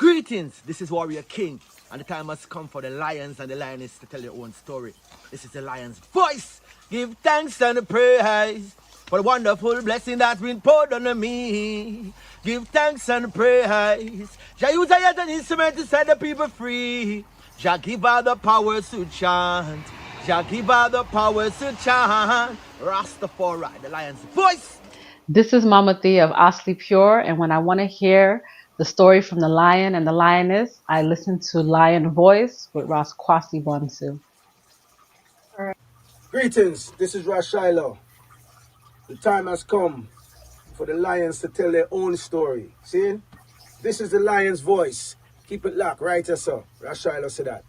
Greetings, this is Warrior King, and the time has come for the lions and the lioness to tell their own story. This is the lion's voice. Give thanks and praise for the wonderful blessing that's been poured on me. Give thanks and praise. Jah use a yet an instrument to set the people free. Jah give her the powers to chant. Jah give her the powers to chant. Ras Tafari, the lion's voice. This is Mama Thea of Asli Pure, and when I want to hear the story from the lion and the lioness, I listen to Lion Voice with Ras Kwasi Bonsu. Greetings, this is Rashilo. The time has come for the lions to tell their own story. See? This is the lion's voice. Keep it locked, right, sir? Rashilo said that.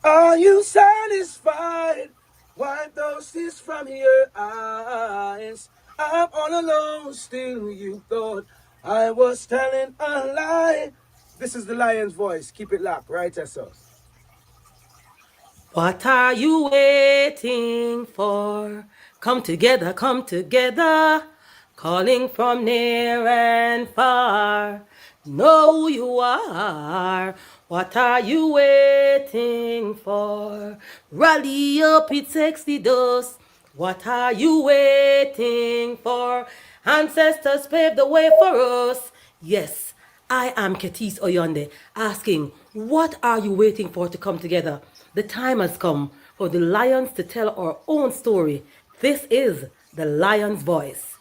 Are you satisfied? Wipe those tears from your eyes. I'm all alone, still you thought I was telling a lie. This is the lion's voice. Keep it locked, right, sir? What are you waiting for? Come together, calling from near and far. Know who you are. What are you waiting for? Rally up, it takes the dust. What are you waiting for? Ancestors paved the way for us. Yes, I am Ketis Oyonde, asking, what are you waiting for to come together? The time has come for the lions to tell our own story. This is the lion's voice.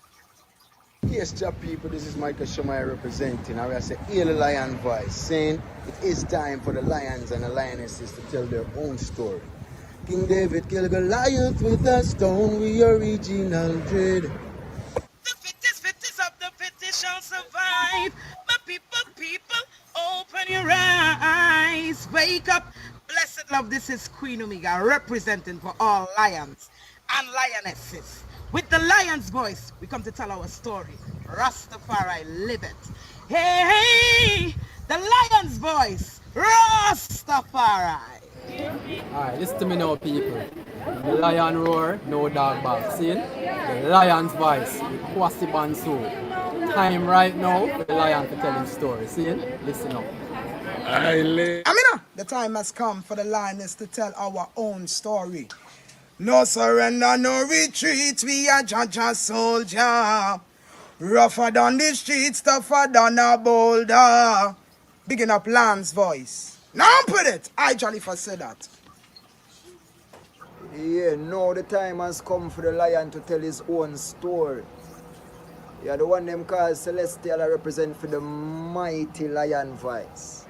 Yes, Jah people, this is Michael Shomai representing. I will say, hear the lion voice, saying it is time for the lions and the lionesses to tell their own story. King David killed Goliath with a stone, we original dread. The fittest of the fittest shall survive. But people, open your eyes, wake up. Blessed love, this is Queen Omega representing for all lions and lionesses. With the lion's voice, we come to tell our story. Ras Tafari, live it. Hey, the lion's voice, Ras Tafari. Alright, listen to me now, people. The lion roar, no dog bark. See? The lion's voice with Kwasi Bonsu. Time right now for the lion to tell his story. See? Listen up. Amina, the time has come for the lioness to tell our own story. No surrender, no retreat, we are Jaja soldier. Rougher than the streets, tougher than a boulder. Bigging up Lamb's voice. Now put it, I Jalifa said that. Yeah, now the time has come for the lion to tell his own story. Yeah, the one them called Celestial I represent for the mighty lion voice.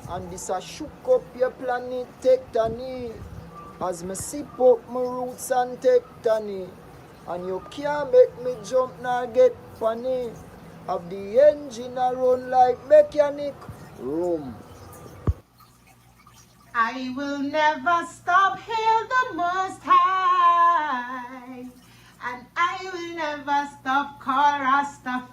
And this a shook up your planet tectonic. As me sip up my roots and tectonic. And you can't make me jump nor get funny. Have the engine a run like mechanic. Room. I will never stop, hail the Most High. And I will never stop, call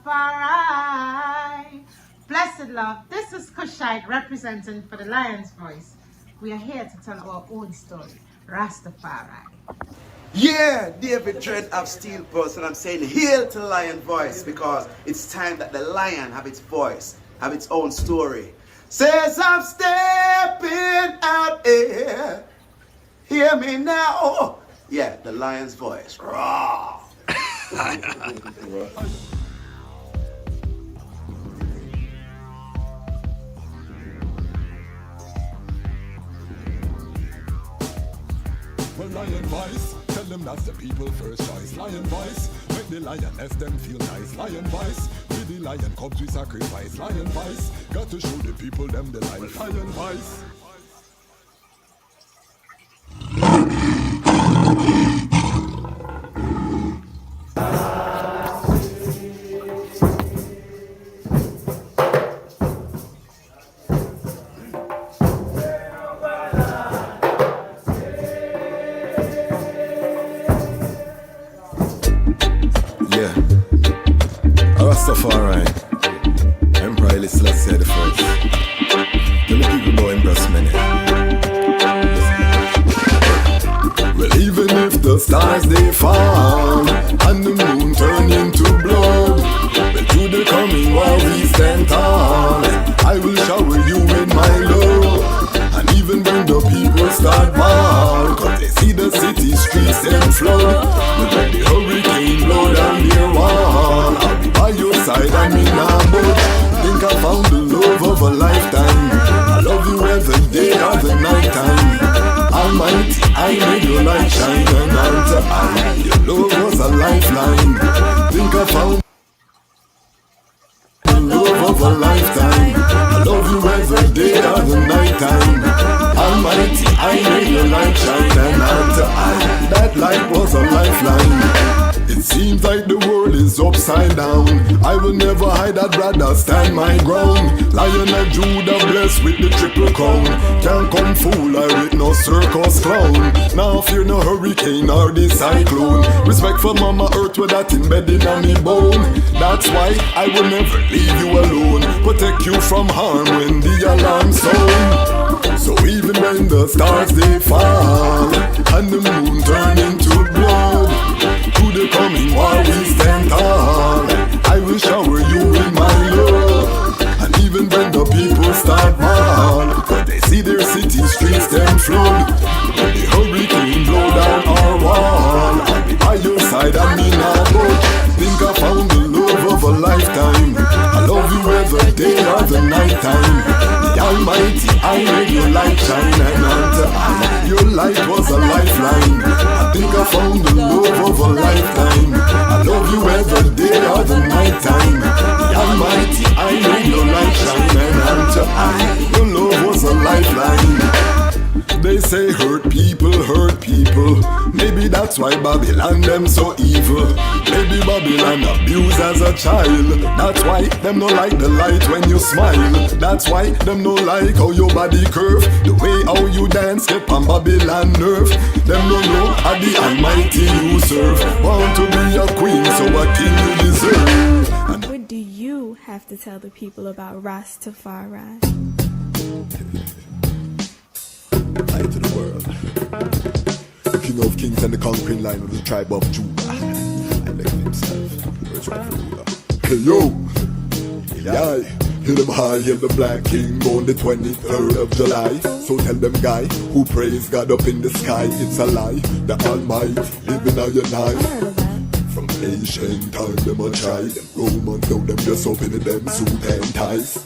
Rastafari. Blessed love, this is Kushite representing for the Lion's Voice. We are here to tell our own story, Rastafari. Yeah, David Dread of Steel Pulse, and I'm saying hail to the lion voice because it's time that the lion have its voice, have its own story. Says I'm stepping out here, hear me now. Yeah, the lion's voice. Raw. Well, lion voice, tell them that's the people first choice. Lion voice, make the lioness them feel nice. Lion voice, with the lion cubs we sacrifice. Lion voice, got to show the people them the life. Lion voice. Ras Tafari, Emperor Haile Selassie the first. Tell the people about him just minute. Well, even if the stars they fall and the moon turn into blood, well, to the coming war we stand tall. I will shower you start ball, cause they see the city streets them flood. But when the hurricane blow down their wall, I'll be by your side and me nah budge. Think I found the love of a lifetime. I love you every day or the night time. Almighty, I made your light shine, and unto I, your love was a lifeline. Think I found the love of a lifetime. I love you every day or the night time. Almighty, I made your light shine, and unto I, that light was a lifeline. It seems like the world is upside down. I will never hide, I'd rather stand my ground. Lion of Judah blessed with the triple crown. Can't come fool I with no circus clown. Now fear no hurricane or the cyclone. Respect for Mama Earth with that embedded on me bone. That's why I will never leave you alone. Protect you from harm when the alarm sound. So even when the stars they fall and the moon turn into blood, through the coming war we stand tall. I will shower you with my love. And even when the people start ball, but they see their city streets them flood. When the hurricane blow down our wall, I'll be by your side and me not budge. Think I found the love of a lifetime. I love you every day or the night time. The Almighty, I made your light shine, and unto I, your light was a lifeline. I think I found the love of a lifetime. I love you every day or the night time. The Almighty, I made your light shine, and unto I, your love was a lifeline. They say hurt people, maybe that's why Babylon them so evil. Maybe Babylon abused as a child. That's why them no like the light when you smile. That's why them no like how your body curve. The way how you dance get on Babylon nerve. Them no know how the Almighty you serve. Want to be a queen, so a king you deserve. And what do you have to tell the people about Ras Tafari? Light to the world. King of kings and the conquering line of the tribe of Judah. And the himself, words right for ruler. Hey yo, yeah, hail them high, hail the black king on the 23rd of July. So tell them guy who praise God up in the sky, it's a lie. The Almighty living on your night. From ancient time them a try. Them Romans know them just open them suit and ties.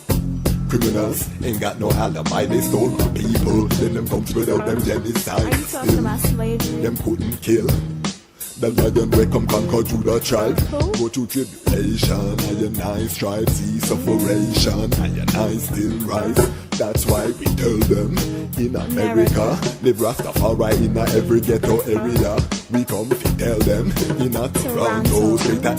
Criminals ain't got no alibi, they stole my people. Then them comes without them genocide. Are you talking about slavery? Them couldn't kill the lion we come conquer Judah tribe. Go through tribulation, and I strive, see sufferation, and I still rise. That's why we tell them in America, live Rastafari in every ghetto area. We come to tell them in a Toronto, straight at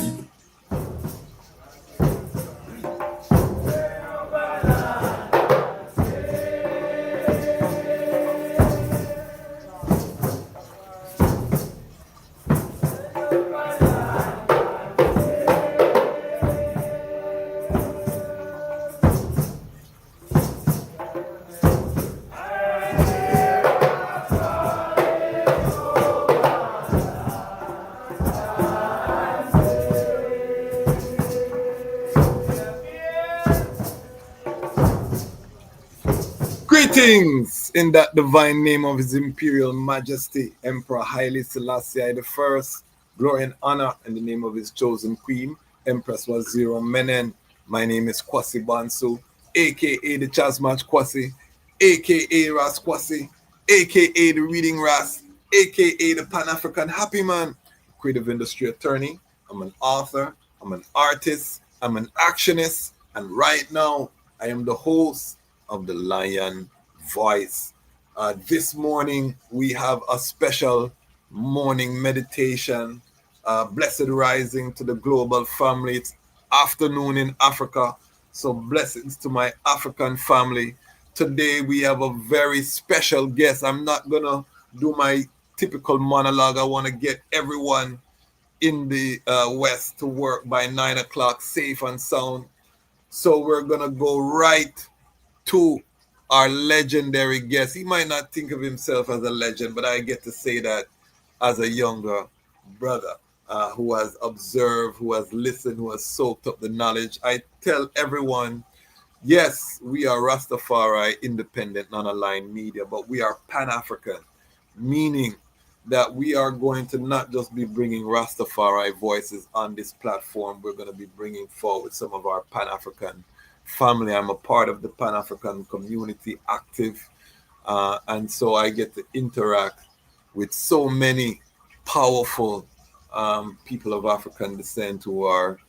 Greetings in that divine name of His Imperial Majesty, Emperor Haile Selassie I. Glory and honor in the name of His chosen Queen, Empress Waziri Menen. My name is Kwasi Bansu, aka the Chasmatch Kwasi, aka Ras Kwasi, aka the Reading Ras, aka the Pan-African Happy Man, creative industry attorney. I'm an author, I'm an artist, I'm an actionist, and right now I am the host of the Lion Voice. This morning we have a special morning meditation. Blessed rising to the global family. It's afternoon in Africa, so blessings to my African family. Today we have a very special guest. I'm not gonna do my typical monologue. I want to get everyone in the West to work by 9 o'clock safe and sound. So we're gonna go right to our legendary guest. He might not think of himself as a legend, but I get to say that as a younger brother who has observed, who has listened, who has soaked up the knowledge. I tell everyone Yes, we are Rastafari, independent, non-aligned media, but we are Pan-African, meaning that we are going to not just be bringing Rastafari voices on this platform. We're going to be bringing forward some of our Pan-African family. I'm a part of the Pan-African community, active, and so I get to interact with so many powerful people of African descent who are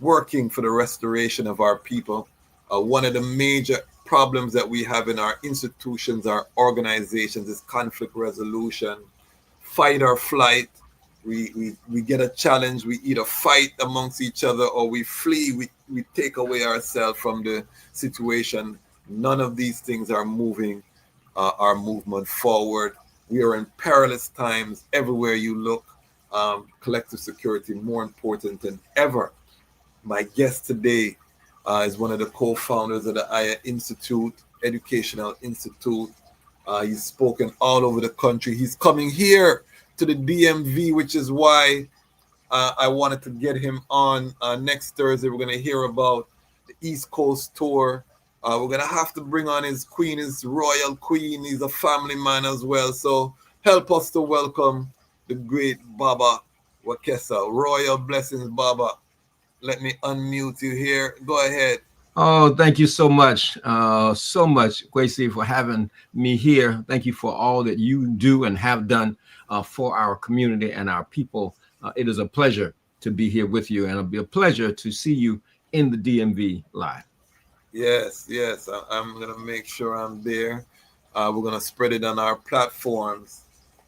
working for the restoration of our people. One of the major problems that we have in our institutions, our organizations, is conflict resolution, fight or flight. We get a challenge, we either fight amongst each other or we flee, we take away ourselves from the situation. None of these things are moving our movement forward. We are in perilous times everywhere you look. Collective security more important than ever. My guest today is one of the co-founders of the Aya Institute, Educational Institute. He's spoken all over the country. He's coming here to the DMV, which is why I wanted to get him on next Thursday. We're going to hear about the East Coast tour. We're going to have to bring on his queen, his royal queen. He's a family man as well. So help us to welcome the great Baba Wekesa. Royal blessings, Baba. Let me unmute you here. Go ahead. Oh, thank you so much, Kwesi, for having me here. Thank you for all that you do and have done for our community and our people. It is a pleasure to be here with you, and it'll be a pleasure to see you in the DMV live. Yes, I'm going to make sure I'm there. We're going to spread it on our platforms.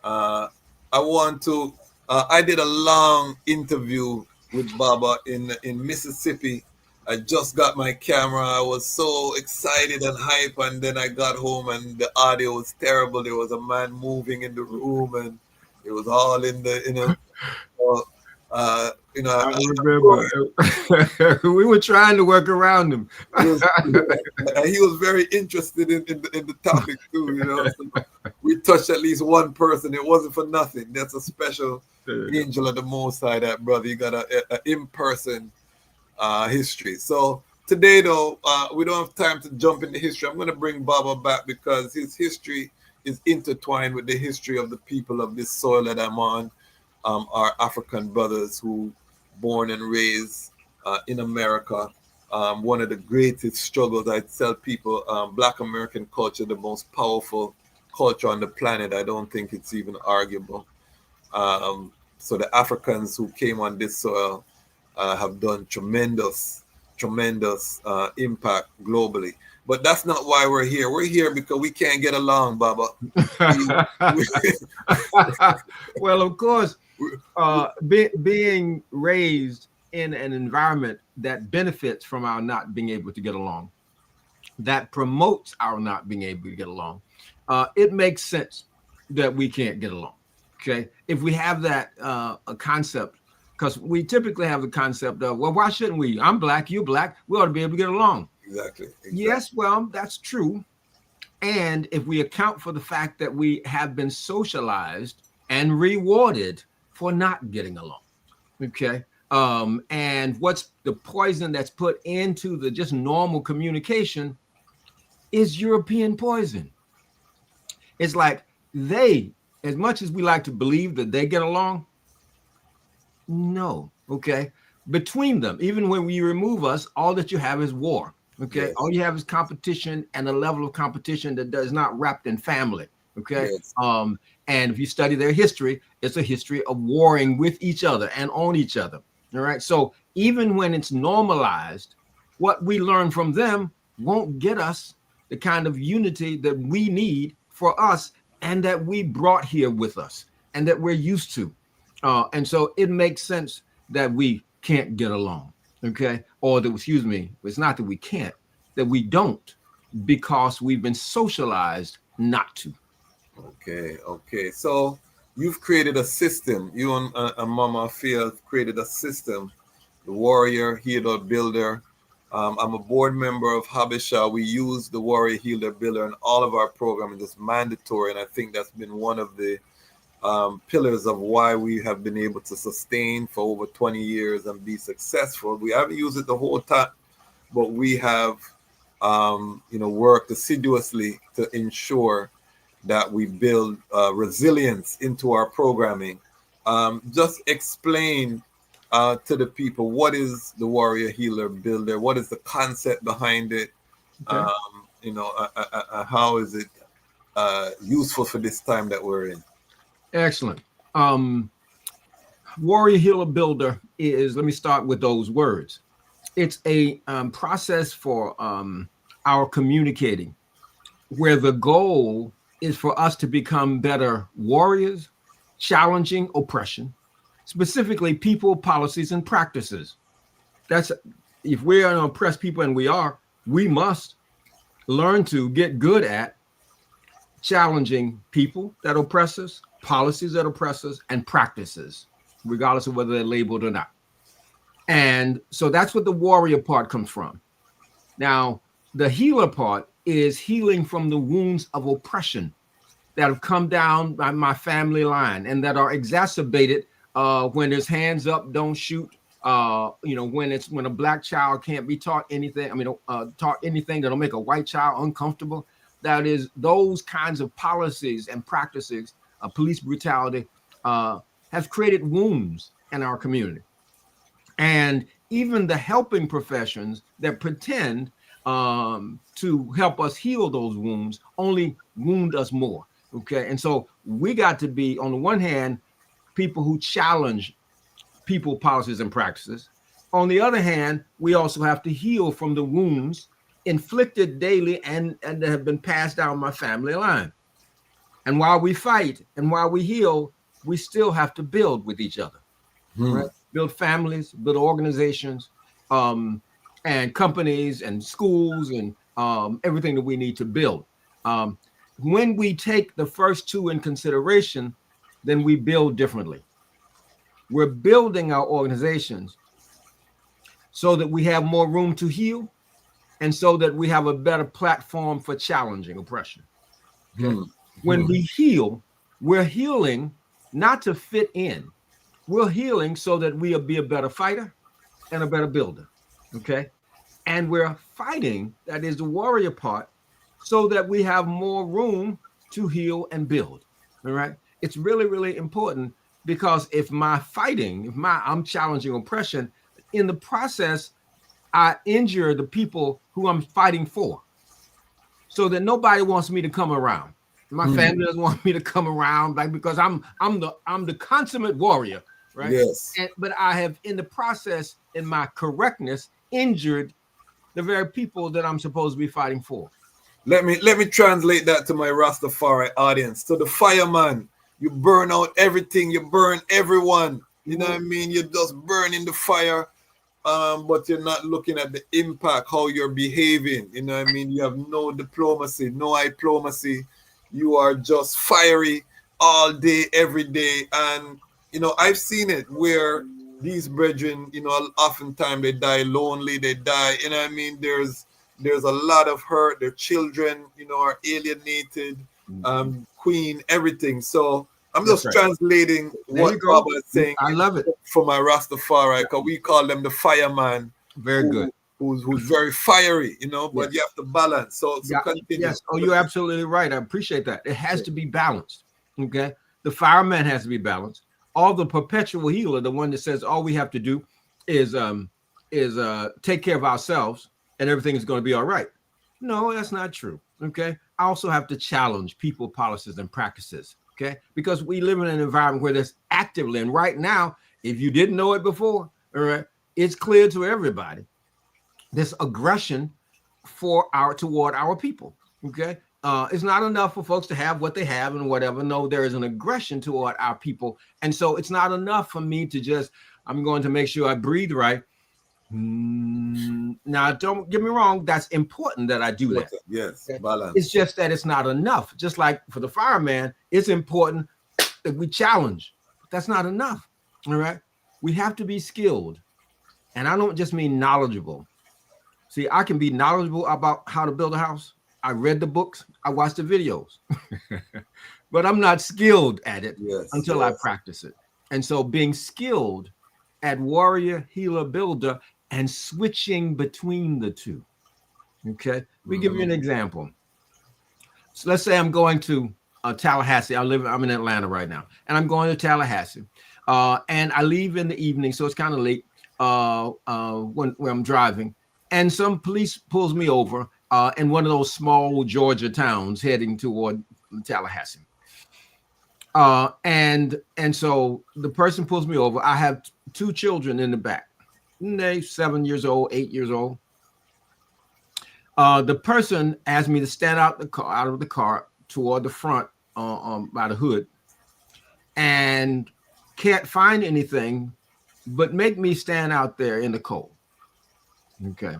I did a long interview with Baba in Mississippi. I just got my camera. I was so excited and hype, and then I got home and the audio was terrible. There was a man moving in the room, and it was all in the I remember we were trying to work around him. He was very interested in the topic too. So we touched at least one person. It wasn't for nothing. That's a special angel of the Most High, that brother. You got a in-person history. So today, though, we don't have time to jump into history. I'm going to bring Baba back because his history is intertwined with the history of the people of this soil that I'm on. Our African brothers who born and raised in America. One of the greatest struggles, I tell people, Black American culture, the most powerful culture on the planet. I don't think it's even arguable. So the Africans who came on this soil have done tremendous impact globally. But that's not why we're here. We're here because we can't get along, Baba. Well, of course, being raised in an environment that benefits from our not being able to get along, that promotes our not being able to get along, it makes sense that we can't get along. Okay, if we have that a concept, because we typically have the concept of, well, why shouldn't we? I'm Black, you're Black, we ought to be able to get along. Exactly. Yes, well, that's true. And if we account for the fact that we have been socialized and rewarded for not getting along, okay? And what's the poison that's put into the just normal communication is European poison. It's like they, as much as we like to believe that they get along, no, okay? Between them, even when we remove us, all that you have is war, okay? Yes. All you have is competition, and a level of competition that is not wrapped in family, okay? Yes. And if you study their history, it's a history of warring with each other and on each other, all right? So even when it's normalized, what we learn from them won't get us the kind of unity that we need for us and that we brought here with us and that we're used to. And so it makes sense that we can't get along, okay? Or that, excuse me, it's not that we can't, that we don't, because we've been socialized not to. Okay. So you've created a system. You and Mama Afiya have created a system, the Warrior Healer Builder. I'm a board member of Habesha. We use the Warrior Healer Builder in all of our programs. It's mandatory, and I think that's been one of the pillars of why we have been able to sustain for over 20 years and be successful. We haven't used it the whole time, but we have work assiduously to ensure that we build resilience into our programming. Just explain to the people, what is the Warrior Healer Builder? What is the concept behind it? Okay. How is it useful for this time that we're in? Excellent. Warrior Healer Builder is, let me start with those words. It's a process for our communicating, where the goal is for us to become better warriors, challenging oppression, specifically people, policies, and practices. That's, if we're going to oppress people, and we must learn to get good at challenging people that oppress us, policies that oppress us, and practices, regardless of whether they're labeled or not. And so that's what the warrior part comes from. Now, the healer part is healing from the wounds of oppression that have come down by my family line and that are exacerbated when there's hands up, don't shoot. When a black child can't be taught anything, taught anything that'll make a white child uncomfortable. That is, those kinds of policies and practices, police brutality, has created wounds in our community. And even the helping professions that pretend to help us heal those wounds only wound us more. Okay. And so we got to be, on the one hand, people who challenge people, policies, and practices. On the other hand, we also have to heal from the wounds inflicted daily and that have been passed down my family line. And while we fight and while we heal, we still have to build with each other, right? Build families, build organizations, and companies and schools and everything that we need to build. When we take the first two in consideration, then we build differently. We're building our organizations so that we have more room to heal and so that we have a better platform for challenging oppression. Okay? When we heal, we're healing not to fit in. We're healing so that we'll be a better fighter and a better builder. Okay. And we're fighting, that is the warrior part, so that we have more room to heal and build. All right. It's really, really important, because if I'm challenging oppression, in the process, I injure the people who I'm fighting for, so that nobody wants me to come around. My family doesn't want me to come around, because I'm the consummate warrior, right? Yes. But I have, in the process, in my correctness, injured the very people that I'm supposed to be fighting for. Let me translate that to my Rastafari audience. So the fireman, you burn out everything, you burn everyone. You know what I mean? You're just burning the fire, but you're not looking at the impact, how you're behaving. You know what I mean? You have no diplomacy, no diplomacy. You are just fiery all day, every day. And, I've seen it where these brethren, oftentimes they die lonely, they die, there's a lot of hurt. Their children, are alienated, queen, everything. So I'm just translating what Baba is saying. I love it. For my Rastafari, because we call them the fireman. Very good. Who's very fiery, but you have to balance. So continue. Yes. Oh, you're absolutely right. I appreciate that. It has to be balanced. Okay. The fireman has to be balanced. All the perpetual healer, the one that says all we have to do is take care of ourselves and everything is going to be all right. No, that's not true. Okay. I also have to challenge people, policies, and practices. Okay. Because we live in an environment where there's actively, and right now, if you didn't know it before, all right, it's clear to everybody, this aggression toward our people. Okay. It's not enough for folks to have what they have and whatever. No, there is an aggression toward our people. And so it's not enough for me to I'm going to make sure I breathe right. Now, don't get me wrong. That's important that I do that. Yes. Balance. It's just that it's not enough. Just like for the fireman, it's important that we challenge. That's not enough. All right. We have to be skilled. And I don't just mean knowledgeable. See, I can be knowledgeable about how to build a house. I read the books. I watched the videos. But I'm not skilled at it until I practice it. And so being skilled at warrior, healer, builder, and switching between the two. Okay, we give you an example. So let's say I'm going to Tallahassee. I'm in Atlanta right now, and I'm going to Tallahassee, and I leave in the evening, so it's kind of late when I'm driving, and some police pulls me over in one of those small Georgia towns heading toward Tallahassee. And so the person pulls me over. I have two children in the back. They're 7 years old, 8 years old. The person asked me to stand out of the car toward the front by the hood, and can't find anything but make me stand out there in the cold. Okay.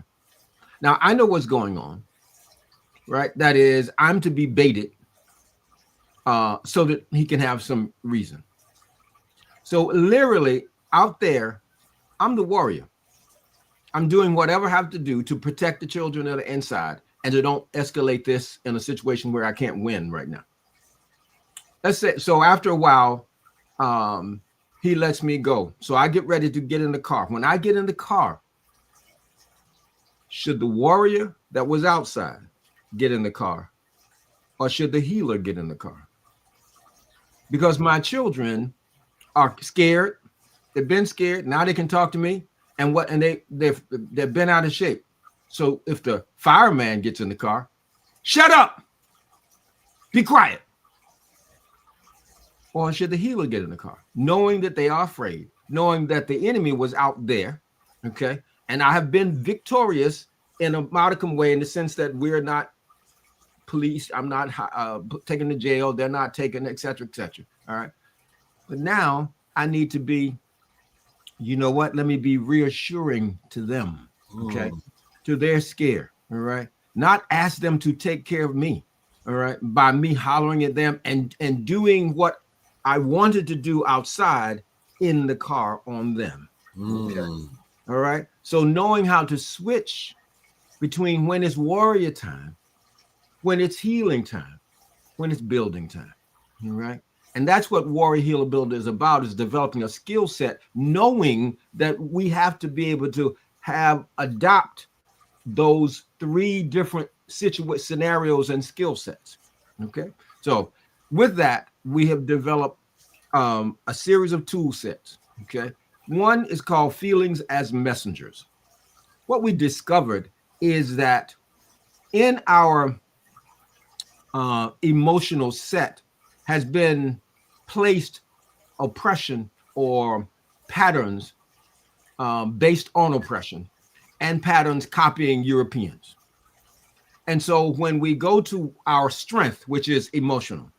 Now I know what's going on, right? That is, I'm to be baited so that he can have some reason. So literally out there, I'm the warrior. I'm doing whatever I have to do to protect the children that are inside and to don't escalate this in a situation where I can't win right now. Let's say, so after a while, he lets me go. So I get ready to get in the car. When I get in the car, should the warrior that was outside get in the car, or should the healer get in the car? Because my children are scared. They've been scared. Now they can talk to me. And they've been out of shape. So if the fireman gets in the car, shut up, be quiet. Or should the healer get in the car, knowing that they are afraid, knowing that the enemy was out there, okay? And I have been victorious in a modicum way, in the sense that we're not police. I'm not taken to jail. They're not taken, et cetera, all right? But now I need to be, you know what? Let me be reassuring to them, okay? To their scare, all right? Not ask them to take care of me, all right? By me hollering at them and doing what I wanted to do outside in the car on them, okay? All right? So knowing how to switch between when it's warrior time, when it's healing time, when it's building time, all right? And that's what Warrior Healer Builder is about, is developing a skill set, knowing that we have to be able to adopt those three different scenarios and skill sets. Okay. So with that, we have developed a series of tool sets. Okay. One is called Feelings as Messengers. What we discovered is that in our emotional set has been placed oppression or patterns based on oppression, and patterns copying Europeans. And so when we go to our strength, which is emotional,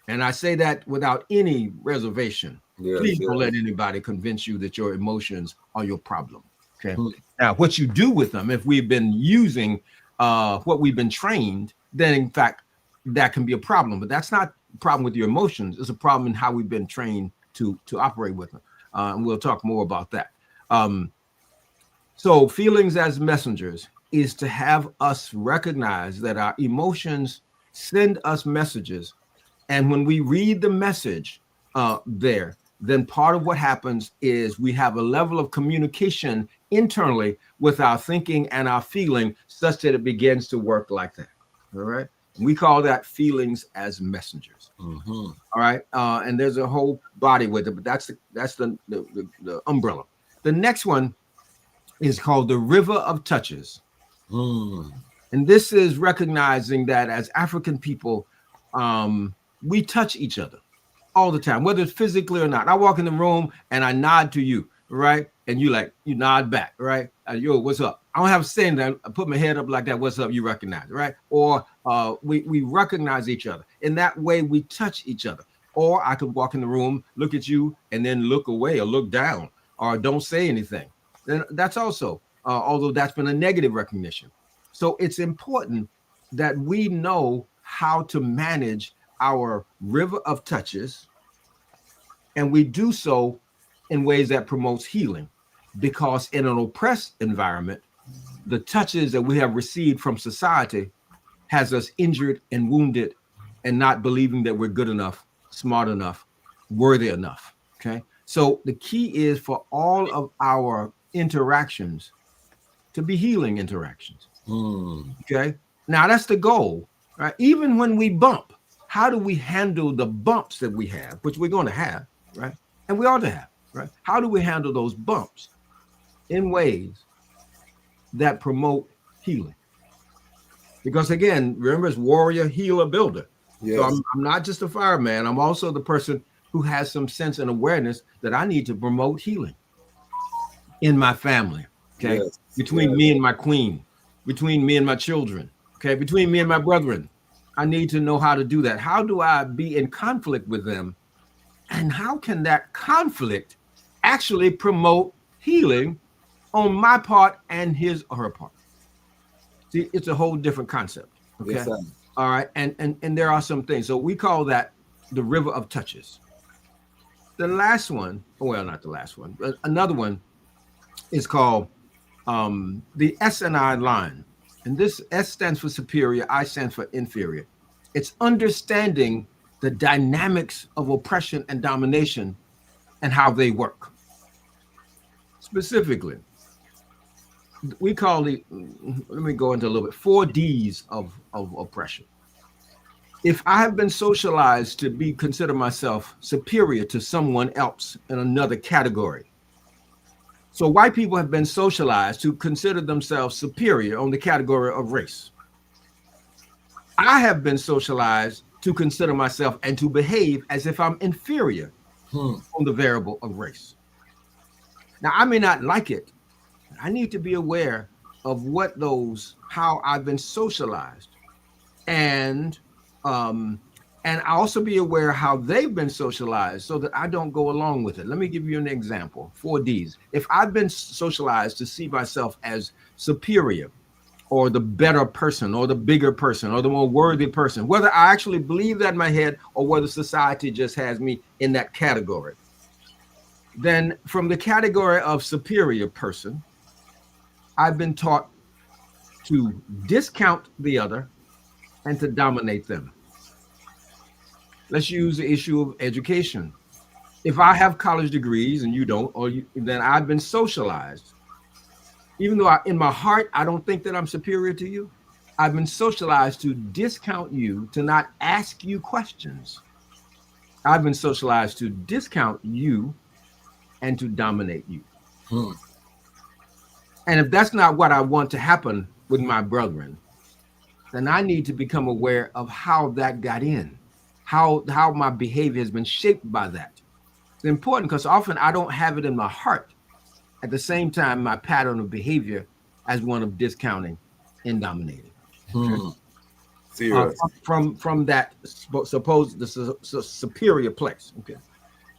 and I say that without any reservation, please don't let anybody convince you that your emotions are your problem. Okay. Now, what you do with them, if we've been using what we've been trained, then in fact, that can be a problem. But that's not a problem with your emotions. It's a problem in how we've been trained to operate with them. And we'll talk more about that. So feelings as messengers is to have us recognize that our emotions send us messages. And when we read the message then part of what happens is we have a level of communication internally with our thinking and our feeling, such that it begins to work like that. All right. We call that feelings as messengers. All right. And there's a whole body with it, but that's the umbrella. The next one is called the River of Touches. And this is recognizing that as African people, we touch each other all the time, whether it's physically or not. I walk in the room and I nod to you, right? And you nod back, right? Yo, what's up? I don't have to say that. I put my head up like that. What's up? You recognize, right? Or we recognize each other. In that way, we touch each other. Or I could walk in the room, look at you, and then look away or look down or don't say anything. Then that's also, although that's been a negative recognition. So it's important that we know how to manage our river of touches, and we do so in ways that promotes healing, because in an oppressed environment, the touches that we have received from society has us injured and wounded and not believing that we're good enough, smart enough, worthy enough. Okay. So the key is for all of our interactions to be healing interactions. Okay. Now that's the goal, right? Even when we bump, how do we handle the bumps that we have, which we're going to have, right? And we ought to have, right? How do we handle those bumps in ways that promote healing? Because again, remember, it's warrior, healer, builder. Yes. So I'm not just a fireman. I'm also the person who has some sense and awareness that I need to promote healing in my family. Okay. Yes. Between me and my queen, between me and my children. Okay. Between me and my brethren. I need to know how to do that. How do I be in conflict with them? And how can that conflict actually promote healing on my part and his or her part? See, it's a whole different concept. Okay. Yes, sir. All right. And there are some things. So we call that the river of touches. The last one, well, not the last one, but another one is called the S&I line. And this S stands for superior, I stands for inferior. It's understanding the dynamics of oppression and domination and how they work. Specifically, we call let me go into a little bit, 4 Ds of oppression. If I have been socialized to consider myself superior to someone else in another category. So white people have been socialized to consider themselves superior on the category of race. I have been socialized to consider myself and to behave as if I'm inferior on the variable of race. Now, I may not like it. I need to be aware of how I've been socialized, and I also be aware how they've been socialized so that I don't go along with it. Let me give you an example. 4 Ds. If I've been socialized to see myself as superior, or the better person, or the bigger person, or the more worthy person, whether I actually believe that in my head or whether society just has me in that category, then from the category of superior person, I've been taught to discount the other and to dominate them. Let's use the issue of education. If I have college degrees and you don't, then I've been socialized. Even though in my heart, I don't think that I'm superior to you, I've been socialized to discount you, to not ask you questions. I've been socialized to discount you and to dominate you. And if that's not what I want to happen with my brethren, then I need to become aware of how that got in, how my behavior has been shaped by that. It's important because often I don't have it in my heart. At the same time, my pattern of behavior as one of discounting and dominating. From that supposed the superior place. Okay.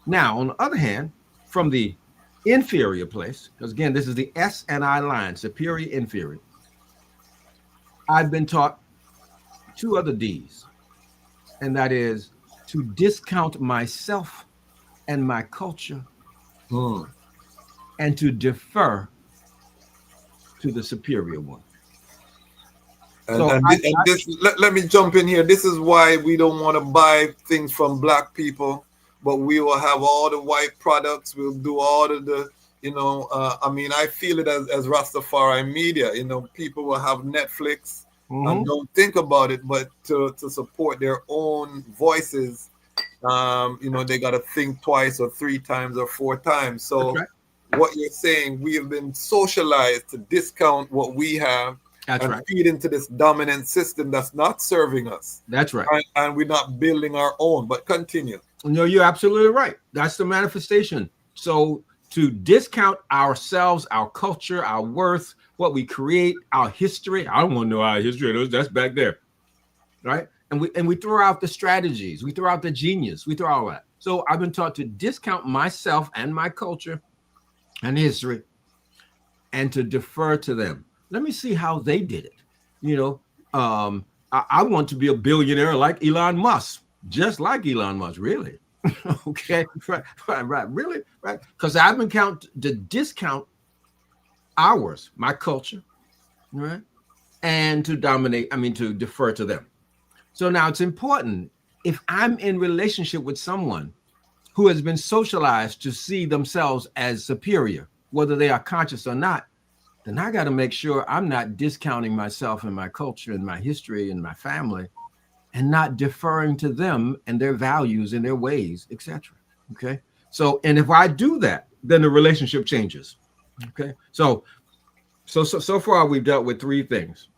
Now, on the other hand, from the inferior place, because again, this is the S&I line, superior, inferior. I've been taught 2 other Ds, and that is to discount myself and my culture and to defer to the superior one. Let me jump in here. This is why we don't want to buy things from black people, but we will have all the white products. We'll do all of the, I feel it as Rastafari media. People will have Netflix and don't think about it, but to support their own voices, they got to think twice or 3 times or 4 times. So what you're saying, we have been socialized to discount what we have and feed into this dominant system that's not serving us. That's right. And we're not building our own, but continue. No, you're absolutely right. That's the manifestation. So to discount ourselves, our culture, our worth, what we create, our history. I don't want to know our history. That's back there. Right. And we throw out the strategies. We throw out the genius. We throw all that. So I've been taught to discount myself and my culture and history and to defer to them. Let me see how they did it. I want to be a billionaire like Elon Musk, just like Elon Musk, really. Okay, right, really, right? Because I've been to discount ours, my culture, right, and to to defer to them. So now it's important, if I'm in relationship with someone who has been socialized to see themselves as superior, whether they are conscious or not, then I got to make sure I'm not discounting myself and my culture and my history and my family and not deferring to them and their values and their ways, etc. Okay. So, and if I do that, then the relationship changes. Okay. So far we've dealt with three things,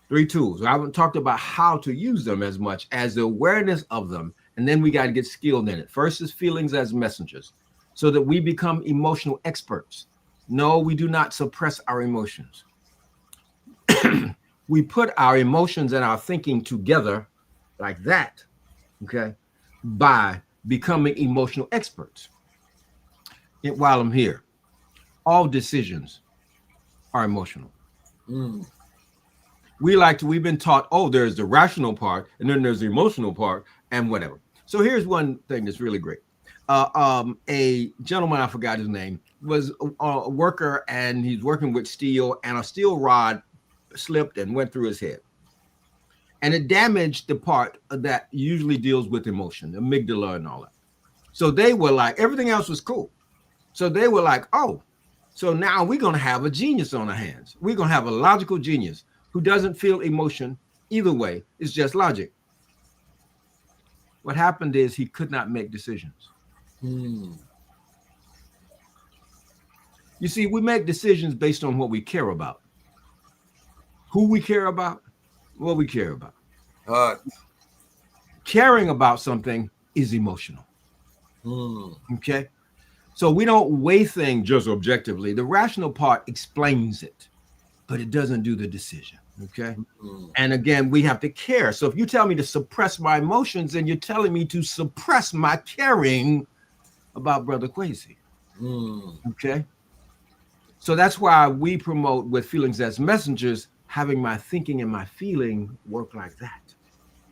three tools. I haven't talked about how to use them as much as the awareness of them. And then we got to get skilled in it. First is feelings as messengers so that we become emotional experts. No, we do not suppress our emotions. We put our emotions and our thinking together like that, okay, by becoming emotional experts. While I'm here, all decisions are emotional. We've been taught, oh, there's the rational part and then there's the emotional part and whatever. So here's one thing that's really great. A gentleman, I forgot his name, was a worker and he's working with steel, and a steel rod slipped and went through his head. And it damaged the part that usually deals with emotion, the amygdala and all that. So they were like, everything else was cool. So they were like, oh, so now we're going to have a genius on our hands. We're going to have a logical genius who doesn't feel emotion either way. It's just logic. What happened is he could not make decisions. You see, we make decisions based on what we care about. Who we care about, what we care about. Caring about something is emotional. Okay? So we don't weigh things just objectively. The rational part explains it, but it doesn't do the decision. Okay. And again, we have to care. So if you tell me to suppress my emotions, then you're telling me to suppress my caring about Brother Kwesi. Okay. So that's why we promote with feelings as messengers, having my thinking and my feeling work like that,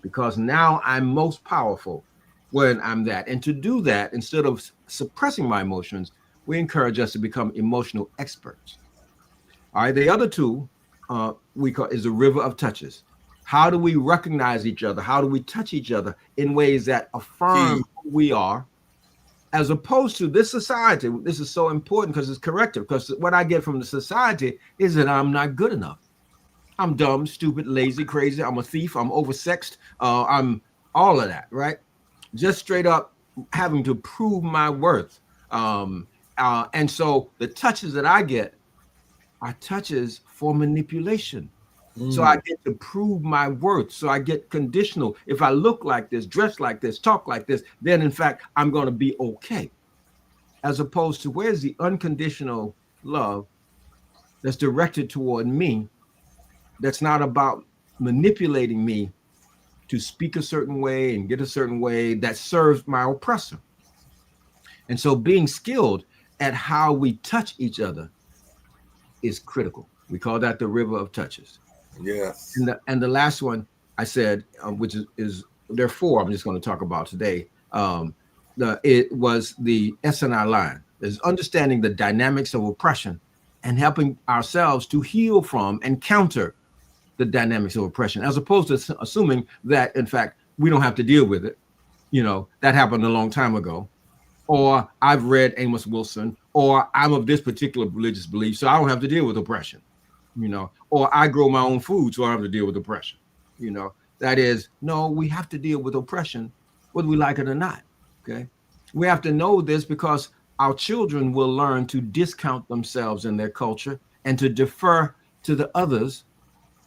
because now I'm most powerful when I'm that. And to do that, instead of suppressing my emotions, we encourage us to become emotional experts. All right. The other two we call is the river of touches. How do we recognize each other? How do we touch each other in ways that affirm who we are, as opposed to this society? This is so important because it's corrective. Because what I get from the society is that I'm not good enough. I'm dumb, stupid, lazy, crazy. I'm a thief. I'm oversexed. I'm all of that, right? Just straight up having to prove my worth. And so the touches that I get are touches for manipulation. So I get to prove my worth. So I get conditional. If I look like this, dress like this, talk like this, then in fact, I'm going to be okay. As opposed to, where's the unconditional love that's directed toward me, that's not about manipulating me to speak a certain way and get a certain way that serves my oppressor. And so being skilled at how we touch each other is critical. We call that the river of touches. Yes. And the last one I said, which is there are four I'm just going to talk about today. It was the SNI line. Is understanding the dynamics of oppression and helping ourselves to heal from and counter the dynamics of oppression, as opposed to assuming that, in fact, we don't have to deal with it. You know, that happened a long time ago. Or I've read Amos Wilson, or I'm of this particular religious belief, so I don't have to deal with oppression, you know, or I grow my own food, so I don't have to deal with oppression. You know, that is, no, we have to deal with oppression, whether we like it or not. Okay. We have to know this because our children will learn to discount themselves and their culture and to defer to the others.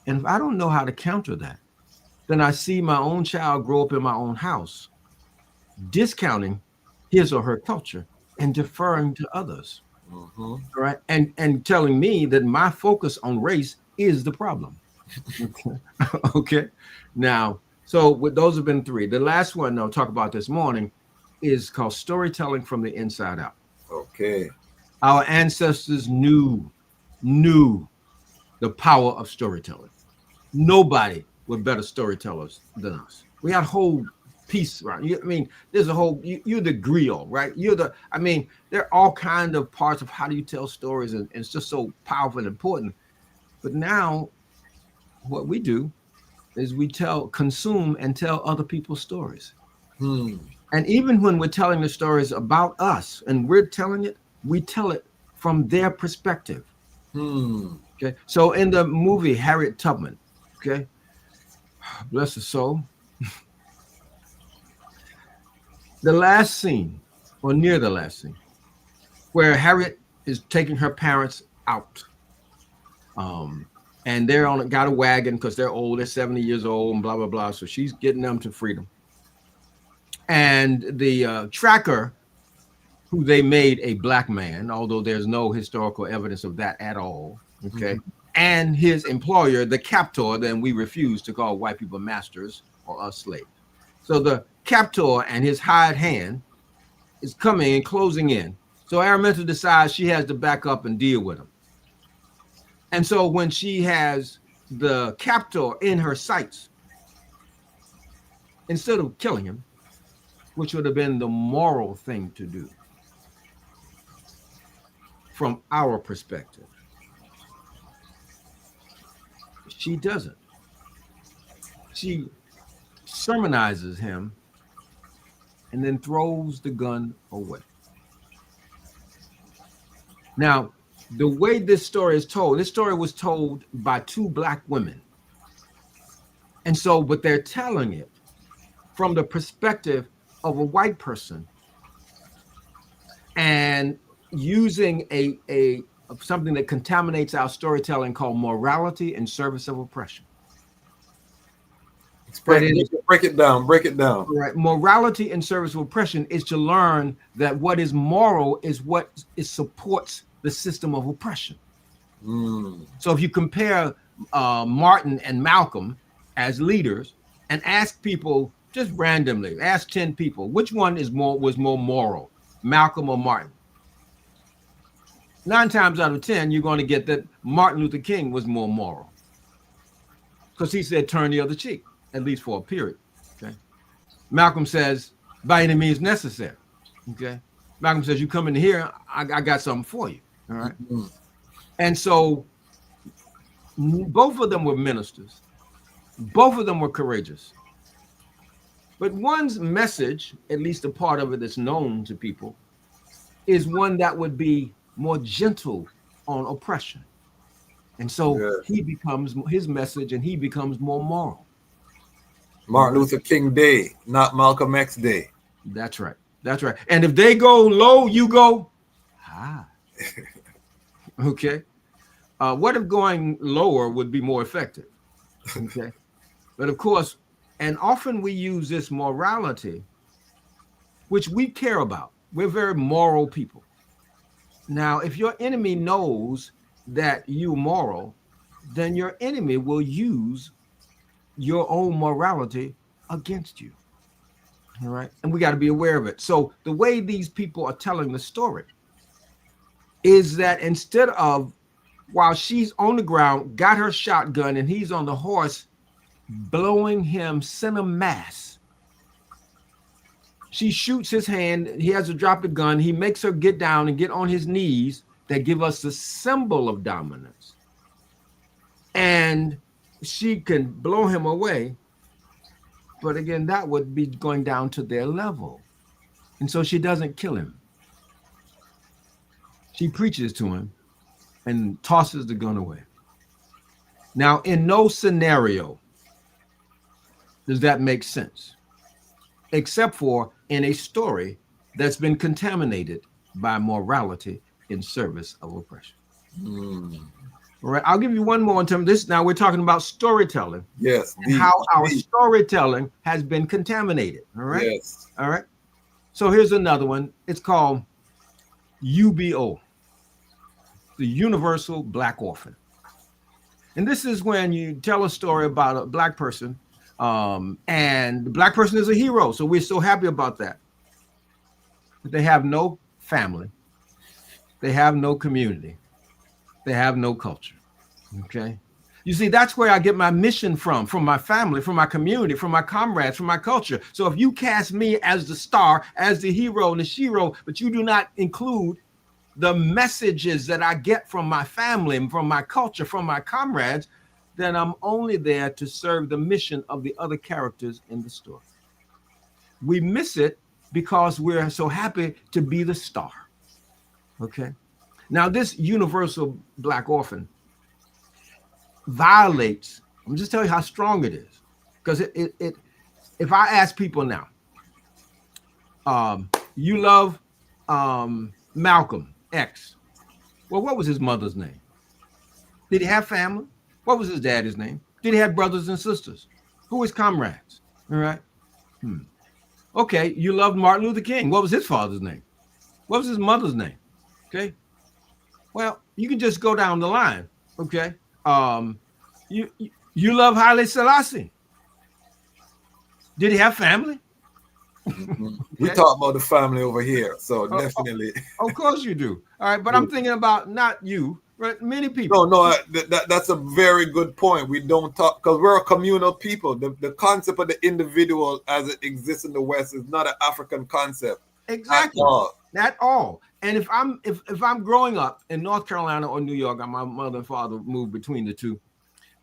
And if I don't know how to counter that, then I see my own child grow up in my own house, discounting his or her culture and deferring to others. Right. And telling me that my focus on race is the problem. Okay. Now, so with those have been three. The last one I'll talk about this morning is called storytelling from the inside out. Okay. Our ancestors knew the power of storytelling. Nobody were better storytellers than us. We had whole piece, right? I mean, there's a whole, you're the griot, right? There are all kinds of parts of how do you tell stories, and it's just so powerful and important. But now what we do is we consume and tell other people's stories. And even when we're telling the stories about us and we're telling it, we tell it from their perspective. Okay, so in the movie Harriet Tubman, okay, bless her soul, the last scene, or near the last scene, where Harriet is taking her parents out, and they're got a wagon because they're old, they're 70 years old, and blah blah blah. So she's getting them to freedom, and the tracker, who they made a black man, although there's no historical evidence of that at all. Okay. Mm-hmm. And his employer, the captor, then we refuse to call white people masters or us slaves. So the captor and his hired hand is coming and closing in. So Araminta decides she has to back up and deal with him. And so when she has the captor in her sights, instead of killing him, which would have been the moral thing to do from our perspective, she doesn't. She sermonizes him and then throws the gun away. Now, the way this story is told, this story was told by two black women. And so, but they're telling it from the perspective of a white person and using a something that contaminates our storytelling called morality in service of oppression. Break it down. Right. Morality in service of oppression is to learn that what is moral is what supports the system of oppression. So if you compare Martin and Malcolm as leaders and ask people just randomly, ask 10 people, which one was more moral, Malcolm or Martin? 9 times out of 10, you're going to get that Martin Luther King was more moral because he said, turn the other cheek, at least for a period. Okay. Malcolm says, by any means necessary. Okay. Malcolm says, you come in here, I got something for you. All right. Mm-hmm. And so both of them were ministers. Both of them were courageous. But one's message, at least a part of it that's known to people, is one that would be more gentle on oppression. And so he becomes his message and he becomes more moral. Martin Luther King Day, not Malcolm X Day. That's right. That's right. And if they go low, you go high. Okay. What if going lower would be more effective? Okay. But of course, and often we use this morality, which we care about. We're very moral people. Now, if your enemy knows that you're moral, then your enemy will use your own morality against you. All right. And we got to be aware of it. So the way these people are telling the story is that instead of, while she's on the ground, got her shotgun, and he's on the horse, blowing him center mass, she shoots his hand. He has to drop the gun. He makes her get down and get on his knees that give us the symbol of dominance. And she can blow him away. But again, that would be going down to their level. And so she doesn't kill him. She preaches to him and tosses the gun away. Now, in no scenario does that make sense, except for in a story that's been contaminated by morality in service of oppression. All right, I'll give you one more in terms of this. Now we're talking about storytelling. Yes. And how our storytelling has been contaminated. All right. Yes. All right. So here's another one. It's called UBO, the Universal Black Orphan. And this is when you tell a story about a Black person, and the Black person is a hero. So we're so happy about that. But they have no family. They have no community. They have no culture. Okay. You see, that's where I get my mission from my family, from my community, from my comrades, from my culture. So if you cast me as the star, as the hero and the shero, but you do not include the messages that I get from my family and from my culture, from my comrades, then I'm only there to serve the mission of the other characters in the story. We miss it because we're so happy to be the star. Okay. Now, this universal Black orphan violates, I'm just telling you how strong it is. Because if I ask people now, you love Malcolm X. Well, what was his mother's name? Did he have family? What was his daddy's name? Did he have brothers and sisters? Who was comrades? All right. Okay, you loved Martin Luther King. What was his father's name? What was his mother's name? Okay. Well, you can just go down the line. Okay. You love Haile Selassie. Did he have family? We talk about the family over here, so definitely. Of course you do. All right, but I'm thinking about not you, right? Many people. No, that's a very good point. We don't talk because we're a communal people. The concept of the individual as it exists in the West is not an African concept. Exactly. At all. And if I'm growing up in North Carolina or New York, my mother and father moved between the two.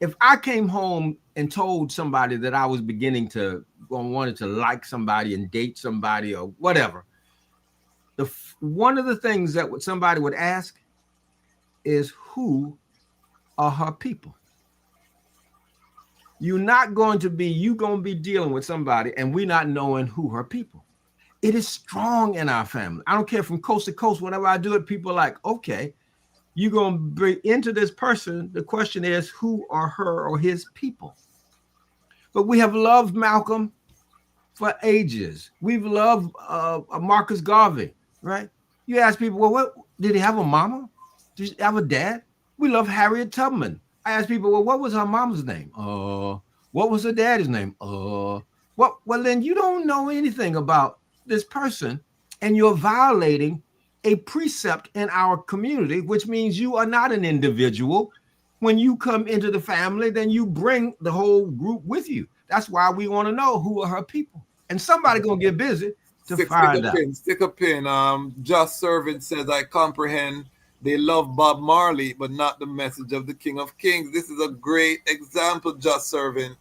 If I came home and told somebody that I was beginning to wanted to like somebody and date somebody or whatever, one of the things that somebody would ask is, who are her people? You're going to be dealing with somebody and we not knowing who her people. It is strong in our family. I don't care, from coast to coast. Whenever I do it, people are like, okay, you're going to bring into this person. The question is, who are her or his people? But we have loved Malcolm for ages. We've loved Marcus Garvey, right? You ask people, well, what did he have a mama? Did he have a dad? We love Harriet Tubman. I ask people, well, what was her mama's name? What was her daddy's name? Well, then you don't know anything about this person, and you're violating a precept in our community, which means you are not an individual. When you come into the family, then you bring the whole group with you. That's why we want to know who are her people. And somebody gonna get busy to find out. Stick a pin. Just Servant says, I comprehend they love Bob Marley, but not the message of the King of Kings. This is a great example, Just Servant,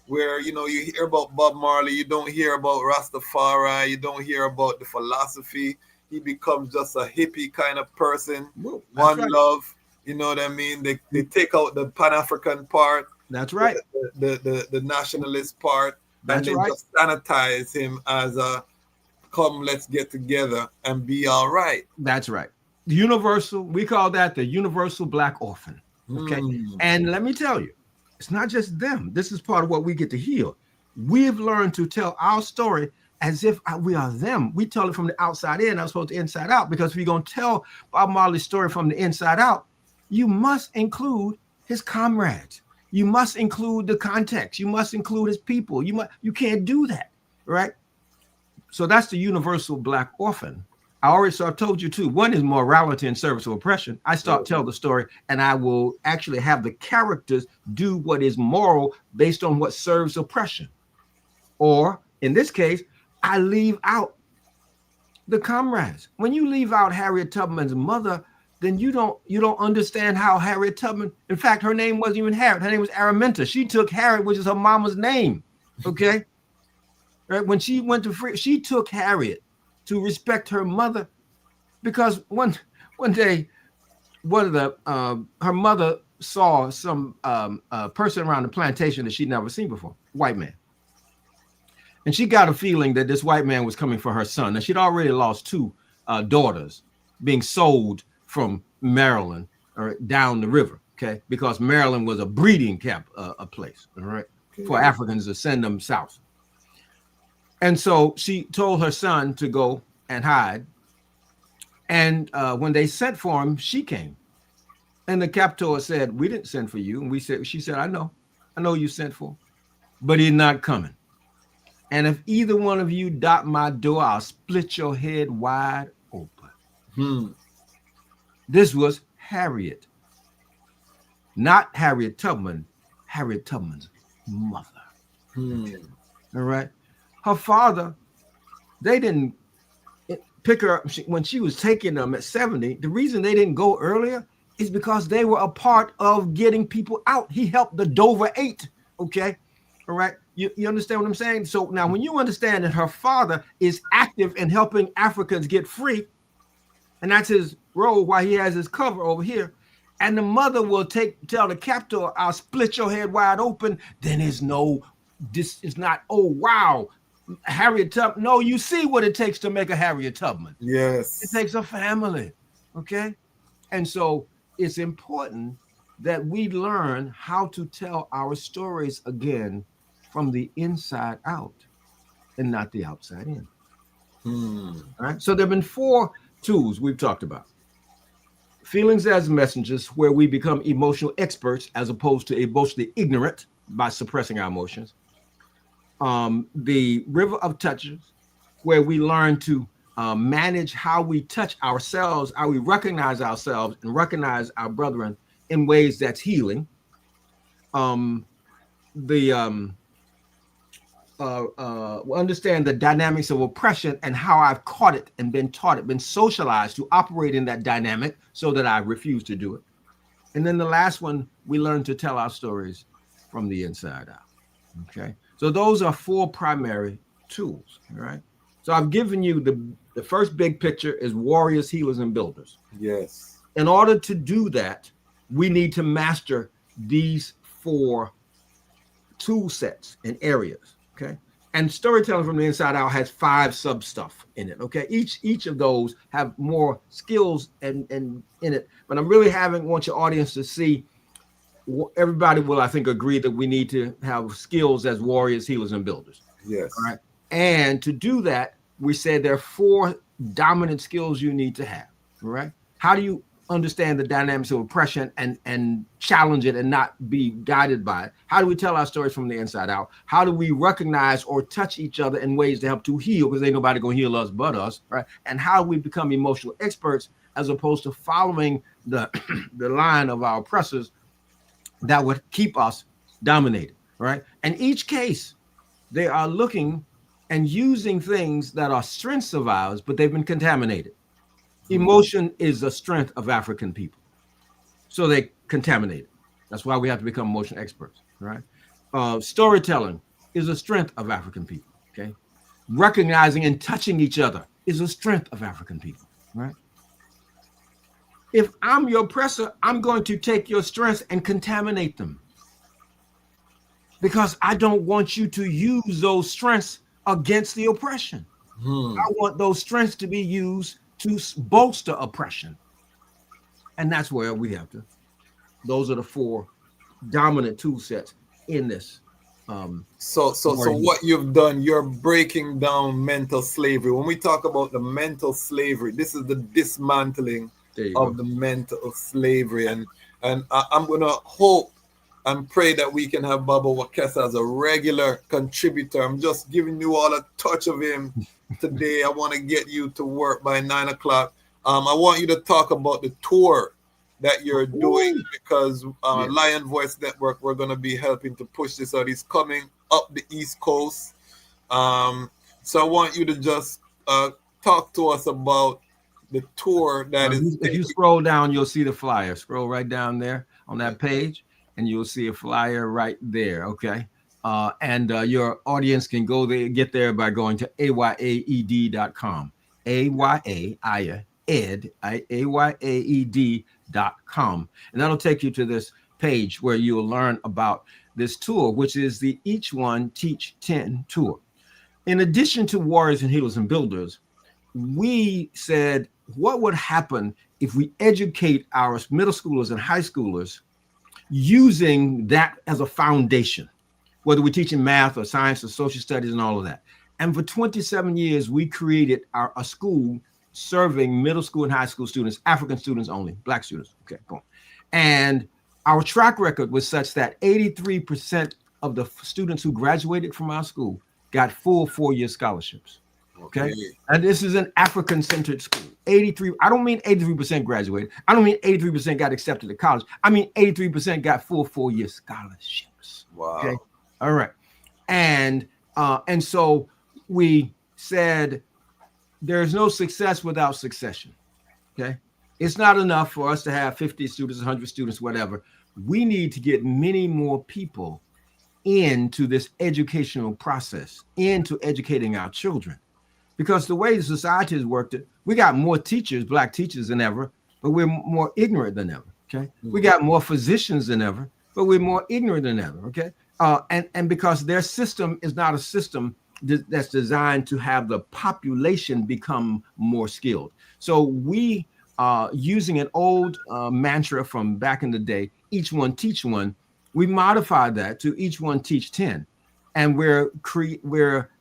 where you hear about Bob Marley, you don't hear about Ras Tafari, you don't hear about the philosophy. He becomes just a hippie kind of person. One right. Love, you know what I mean? They take out the Pan-African part. That's right. The nationalist part. That's and they just sanitize him as a come, let's get together and be all right. That's right. Universal, we call that the universal black orphan. Okay. And let me tell you, it's not just them. This is part of what we get to heal. We've learned to tell our story as if we are them. We tell it from the outside in, as opposed to inside out, because if you're going to tell Bob Marley's story from the inside out, you must include his comrades. You must include the context. You must include his people. You can't do that, right? So that's the universal black orphan. I told you too. One is morality and service of oppression. I tell the story, and I will actually have the characters do what is moral based on what serves oppression. Or in this case, I leave out the comrades. When you leave out Harriet Tubman's mother, then you don't understand how Harriet Tubman. In fact, her name wasn't even Harriet. Her name was Araminta. She took Harriet, which is her mama's name. Okay, right? When she went to free, she took Harriet to respect her mother, because one day, her mother saw some person around the plantation that she'd never seen before, white man, and she got a feeling that this white man was coming for her son. And she'd already lost two daughters being sold from Maryland or down the river, okay, because Maryland was a breeding camp, a place, all right, for Africans to send them south. And so she told her son to go and hide. And when they sent for him, she came. And the captor said, we didn't send for you. And she said, I know you sent for, but he's not coming. And if either one of you dot my door, I'll split your head wide open. This was Harriet, not Harriet Tubman, Harriet Tubman's mother. All right. Her father, they didn't pick her up when she was taking them at 70. The reason they didn't go earlier is because they were a part of getting people out. He helped the Dover 8. Okay. All right. You understand what I'm saying? So now when you understand that her father is active in helping Africans get free, and that's his role while he has his cover over here, and the mother will tell the captor, I'll split your head wide open, then it's not, oh, wow, Harriet Tubman. No, you see what it takes to make a Harriet Tubman. Yes. It takes a family, okay? And so it's important that we learn how to tell our stories again from the inside out and not the outside in. All right. So there have been 4 tools we've talked about. Feelings as messengers, where we become emotional experts as opposed to emotionally ignorant by suppressing our emotions. The river of touches, where we learn to manage how we touch ourselves, how we recognize ourselves and recognize our brethren in ways that's healing. Understand the dynamics of oppression and how I've caught it and been taught it, been socialized to operate in that dynamic so that I refuse to do it. And then the last one, we learn to tell our stories from the inside out. Okay. So those are 4 primary tools. All right. So I've given you the first big picture is warriors, healers, and builders. Yes. In order to do that, we need to master these 4 tool sets and areas. Okay. And storytelling from the inside out has 5 sub stuff in it. Okay. Each of those have more skills and in it. But I'm really want your audience to see. Everybody will, I think, agree that we need to have skills as warriors, healers, and builders. Yes. All right. And to do that, we said there are 4 dominant skills you need to have. All right. How do you understand the dynamics of oppression and challenge it and not be guided by it? How do we tell our stories from the inside out? How do we recognize or touch each other in ways to help to heal? Because ain't nobody gonna heal us but us, right? And how do we become emotional experts as opposed to following the line of our oppressors that would keep us dominated, right? And each case, they are looking and using things that are strengths of ours, but they've been contaminated. Emotion is a strength of African people. So they contaminate it. That's why we have to become emotional experts, right? Storytelling is a strength of African people, okay? Recognizing and touching each other is a strength of African people, right? If I'm your oppressor, I'm going to take your strengths and contaminate them because I don't want you to use those strengths against the oppression. I want those strengths to be used to bolster oppression. And that's where we have to. Those are the 4 dominant tool sets in this. So what you've done, you're breaking down mental slavery. When we talk about the mental slavery, this is the dismantling of the mental slavery. And I'm going to hope and pray that we can have Baba Wekesa as a regular contributor. I'm just giving you all a touch of him today. I want to get you to work by 9 o'clock. I want you to talk about the tour that you're doing because Lion Voice Network, we're going to be helping to push this out. He's coming up the East Coast. So I want you to just talk to us about the tour that is. If you scroll down, you'll see the flyer. Scroll right down there on that page, and you'll see a flyer right there. Okay. And your audience can go there, get there by going to ayaed.com. ayaed.com. And that'll take you to this page where you'll learn about this tour, which is the Each One Teach 10 tour. In addition to Warriors and Healers and Builders, we said, what would happen if we educate our middle schoolers and high schoolers using that as a foundation, whether we're teaching math or science or social studies and all of that. And for 27 years, we created a school serving middle school and high school students, African students only, Black students. Okay, go on. And our track record was such that 83% of the students who graduated from our school got full 4-year scholarships. Okay. And this is an African-centered school. 83. I don't mean 83% graduated. I don't mean 83% got accepted to college. I mean 83% got full 4-year scholarships. Wow. Okay. All right. And so we said there's no success without succession. Okay. It's not enough for us to have 50 students, 100 students, whatever. We need to get many more people into this educational process, into educating our children. Because the way the society has worked, we got more teachers, Black teachers than ever, but we're more ignorant than ever. Okay, we got more physicians than ever, but we're more ignorant than ever. Okay, and because their system is not a system that's designed to have the population become more skilled. So we using an old mantra from back in the day, each one teach one. We modified that to each one teach 10. And where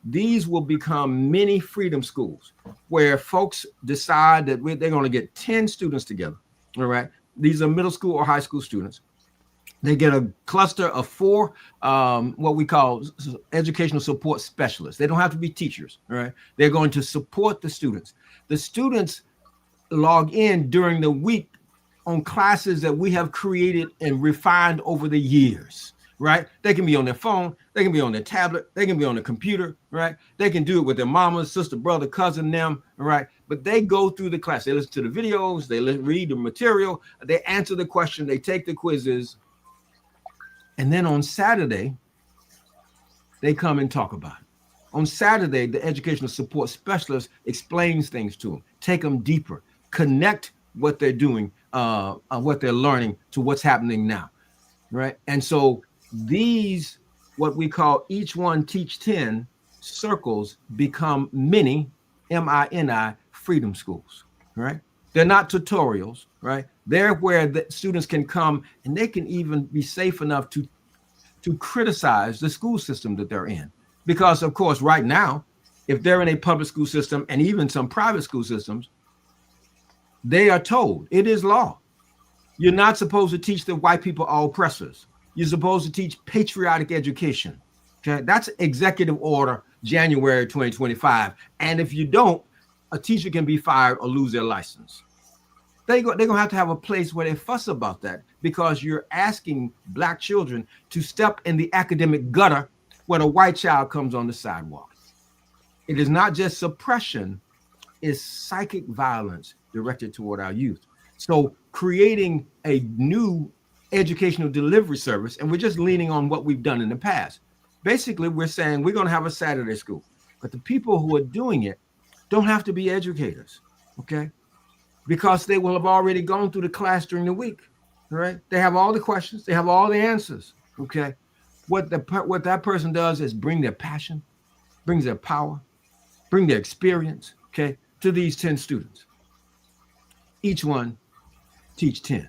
these will become mini freedom schools, where folks decide that they're going to get 10 students together. All right. These are middle school or high school students. They get a cluster of 4 what we call educational support specialists. They don't have to be teachers. All right. They're going to support the students. The students log in during the week on classes that we have created and refined over the years. Right? They can be on their phone, they can be on their tablet, they can be on the computer, right? They can do it with their mama, sister, brother, cousin, them, right? But they go through the class, they listen to the videos, they read the material, they answer the question, they take the quizzes, and then on Saturday, they come and talk about it. On Saturday, the educational support specialist explains things to them, take them deeper, connect what they're doing, what they're learning to what's happening now, right? And so these, what we call each one teach 10 circles, become mini, M-I-N-I, freedom schools, right? They're not tutorials, right? They're where the students can come and they can even be safe enough to criticize the school system that they're in. Because of course, right now, if they're in a public school system and even some private school systems, they are told, it is law. You're not supposed to teach the white people are oppressors. You're supposed to teach patriotic education. Okay, that's executive order, January 2025. And if you don't, a teacher can be fired or lose their license. They're going to have a place where they fuss about that, because you're asking Black children to step in the academic gutter when a white child comes on the sidewalk. It is not just suppression, it's psychic violence directed toward our youth. So creating a new educational delivery service, and we're just leaning on what we've done in the past. Basically, we're saying we're going to have a Saturday school, but the people who are doing it don't have to be educators, okay? Because they will have already gone through the class during the week, right? They have all the questions, they have all the answers, okay? What that person does is bring their passion, brings their power, bring their experience, okay, to these 10 students. Each one teach 10,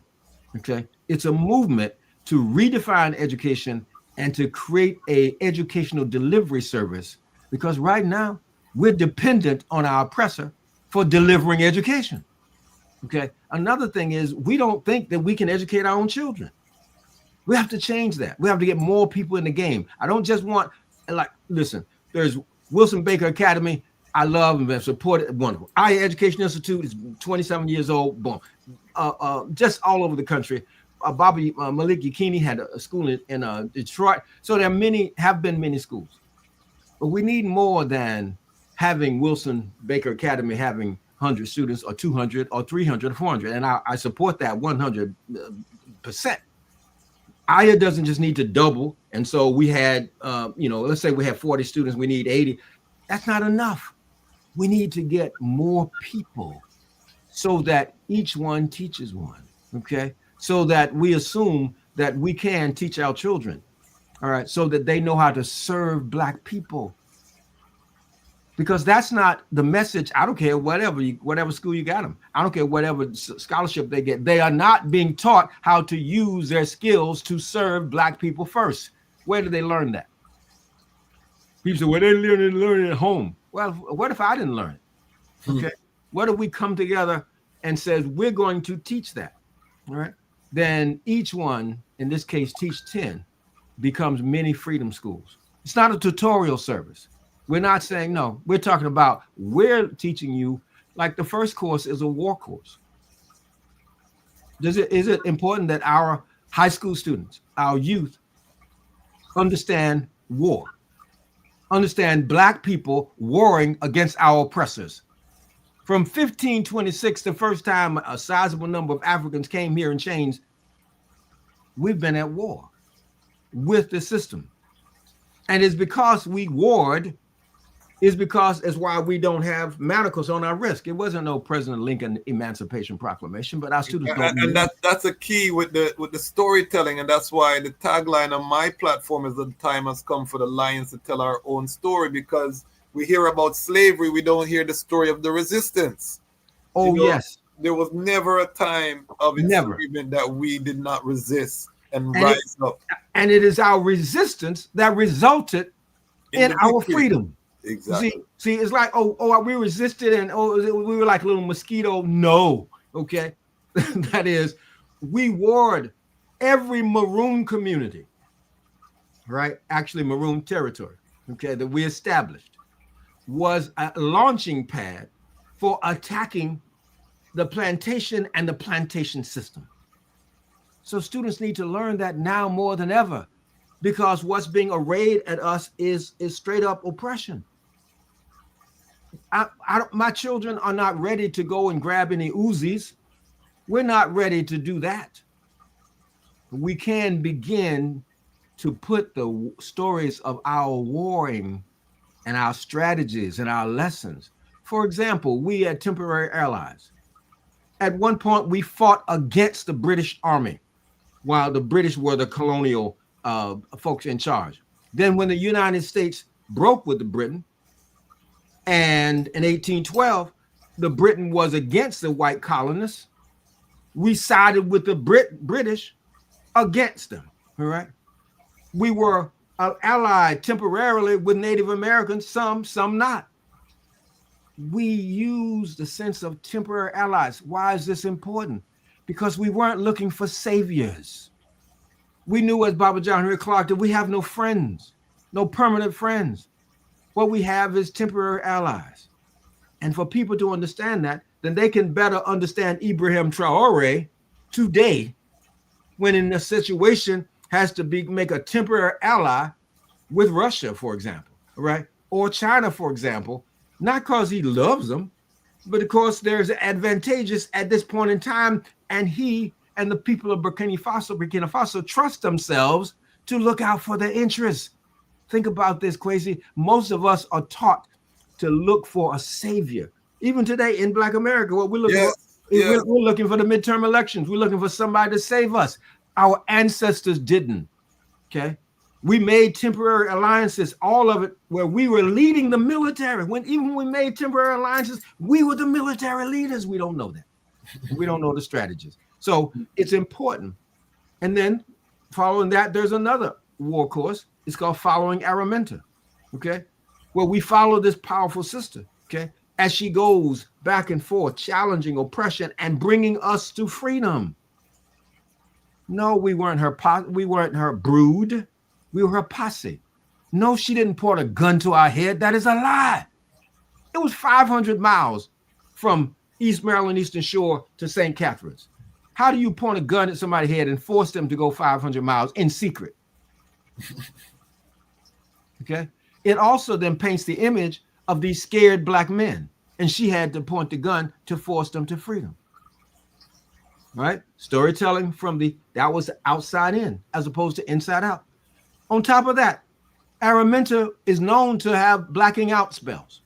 okay? It's a movement to redefine education and to create a educational delivery service, because right now we're dependent on our oppressor for delivering education. Okay. Another thing is, we don't think that we can educate our own children. We have to change that. We have to get more people in the game. I don't just want, like, listen, there's Wilson Baker Academy. I love and support it. Wonderful. Afiya Education Institute is 27 years old. Boom. Just all over the country. Bobby Malik Yakini had a school in Detroit. So there have been many schools. But we need more than having Wilson Baker Academy having 100 students or 200 or 300 or 400. And I support that 100%. Afiya doesn't just need to double. And so we had, let's say we have 40 students, we need 80. That's not enough. We need to get more people so that each one teaches one, okay? So that we assume that we can teach our children, all right, so that they know how to serve Black people. Because that's not the message. I don't care whatever school you got them. I don't care whatever scholarship they get. They are not being taught how to use their skills to serve Black people first. Where did they learn that? People say, well, they learn it at home. Well, what if I didn't learn it? Okay. What if we come together and says we're going to teach that? All right. Then each one, in this case, teach 10, becomes mini freedom schools. It's not a tutorial service. We're not saying no. We're talking about, we're teaching you, like the first course is a war course. Is it important that our high school students, our youth, understand war, understand Black people warring against our oppressors? From 1526, the first time a sizable number of Africans came here in chains, we've been at war with the system. And it's because we warred is because it's why we don't have manacles on our wrist. It wasn't no President Lincoln Emancipation Proclamation, but our students don't. And that's a key with the storytelling, and that's why the tagline on my platform is "The time has come for the lions to tell our own story." Because we hear about slavery, we don't hear the story of the resistance. Oh, yes. There was never a time of enslavement that we did not resist and rise up. And it is our resistance that resulted in our freedom. Exactly. See, it's like, we resisted and we were like a little mosquito. No, okay. That is, we warred every maroon community, right? Actually, maroon territory, okay, that we established was a launching pad for attacking the plantation and the plantation system. So students need to learn that now more than ever, because what's being arrayed at us is straight up oppression. My children are not ready to go and grab any Uzis. We're not ready to do that. We can begin to put the stories of our warring and our strategies and our lessons. For example, we had temporary allies. At one point, we fought against the British Army while the British were the colonial folks in charge. Then when the United States broke with the Britain, and in 1812, the Britain was against the white colonists, we sided with the British against them, all right? We were allied temporarily with Native Americans, some not. We used the sense of temporary allies. Why is this important? Because we weren't looking for saviors. We knew, as Baba John Henry Clark, that we have no friends, no permanent friends. What we have is temporary allies. And for people to understand that, then they can better understand Ibrahim Traore today, when in a situation has to make a temporary ally with Russia, for example, right? Or China, for example, not because he loves them, but because there's advantageous at this point in time, and he and the people of Burkina Faso trust themselves to look out for their interests. Think about this, Kwesi. Most of us are taught to look for a savior. Even today in Black America, what we're looking for, we're looking for the midterm elections. We're looking for somebody to save us. Our ancestors didn't, okay? We made temporary alliances, all of it, where we were leading the military. Even when we made temporary alliances, we were the military leaders. We don't know that. We don't know the strategies. So it's important. And then following that, there's another war course. It's called Following Araminta, okay? Where we follow this powerful sister, okay? As she goes back and forth, challenging oppression and bringing us to freedom. No, we weren't her brood. We were her posse. No, she didn't point a gun to our head. That is a lie. It was 500 miles from East Maryland, Eastern Shore to St. Catharines. How do you point a gun at somebody's head and force them to go 500 miles in secret? Okay. It also then paints the image of these scared Black men, and she had to point the gun to force them to freedom. Right? Storytelling that was outside in as opposed to inside out. On top of that, Araminta is known to have blacking out spells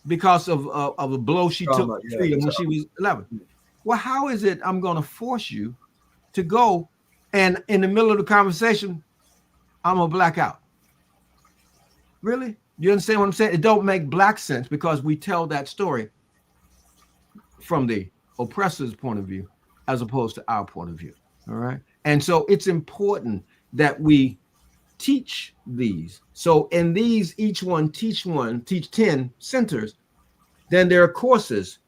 because of a blow she took freedom when she was 11. Well, how is it I'm going to force you to go and in the middle of the conversation, I'm going to black out? Really? You understand what I'm saying? It don't make Black sense because we tell that story from the oppressor's point of view as opposed to our point of view. All right. And so it's important that we teach these. So in these, each one, teach 10 centers, then there are courses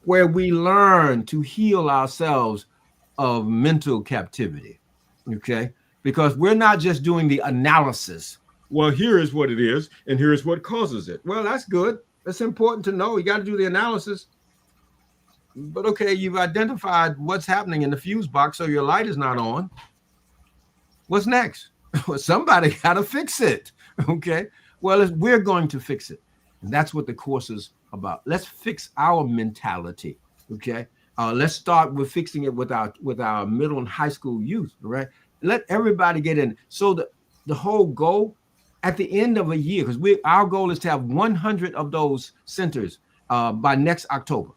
where we learn to heal ourselves of mental captivity. Okay. Because we're not just doing the analysis. Well, here is what it is, and here's what causes it. Well, that's good. That's important to know. You got to do the analysis. But okay, you've identified what's happening in the fuse box, so your light is not on. What's next? Well, somebody got to fix it. Okay. Well, we're going to fix it. And that's what the course is about. Let's fix our mentality. Okay. Let's start with fixing it with our middle and high school youth. Right. Let everybody get in. So the whole goal at the end of a year, because our goal is to have 100 of those centers by next October.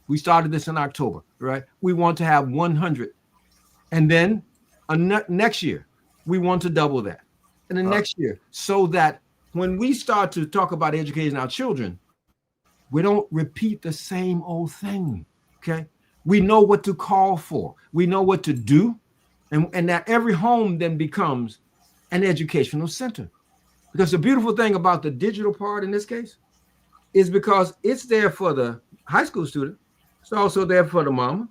We started this in October, right? We want to have 100. And then next year, we want to double that. And the next year, so that when we start to talk about educating our children, we don't repeat the same old thing, okay? We know what to call for. We know what to do. And that every home then becomes an educational center. Because the beautiful thing about the digital part in this case is because it's there for the high school student. It's also there for the mama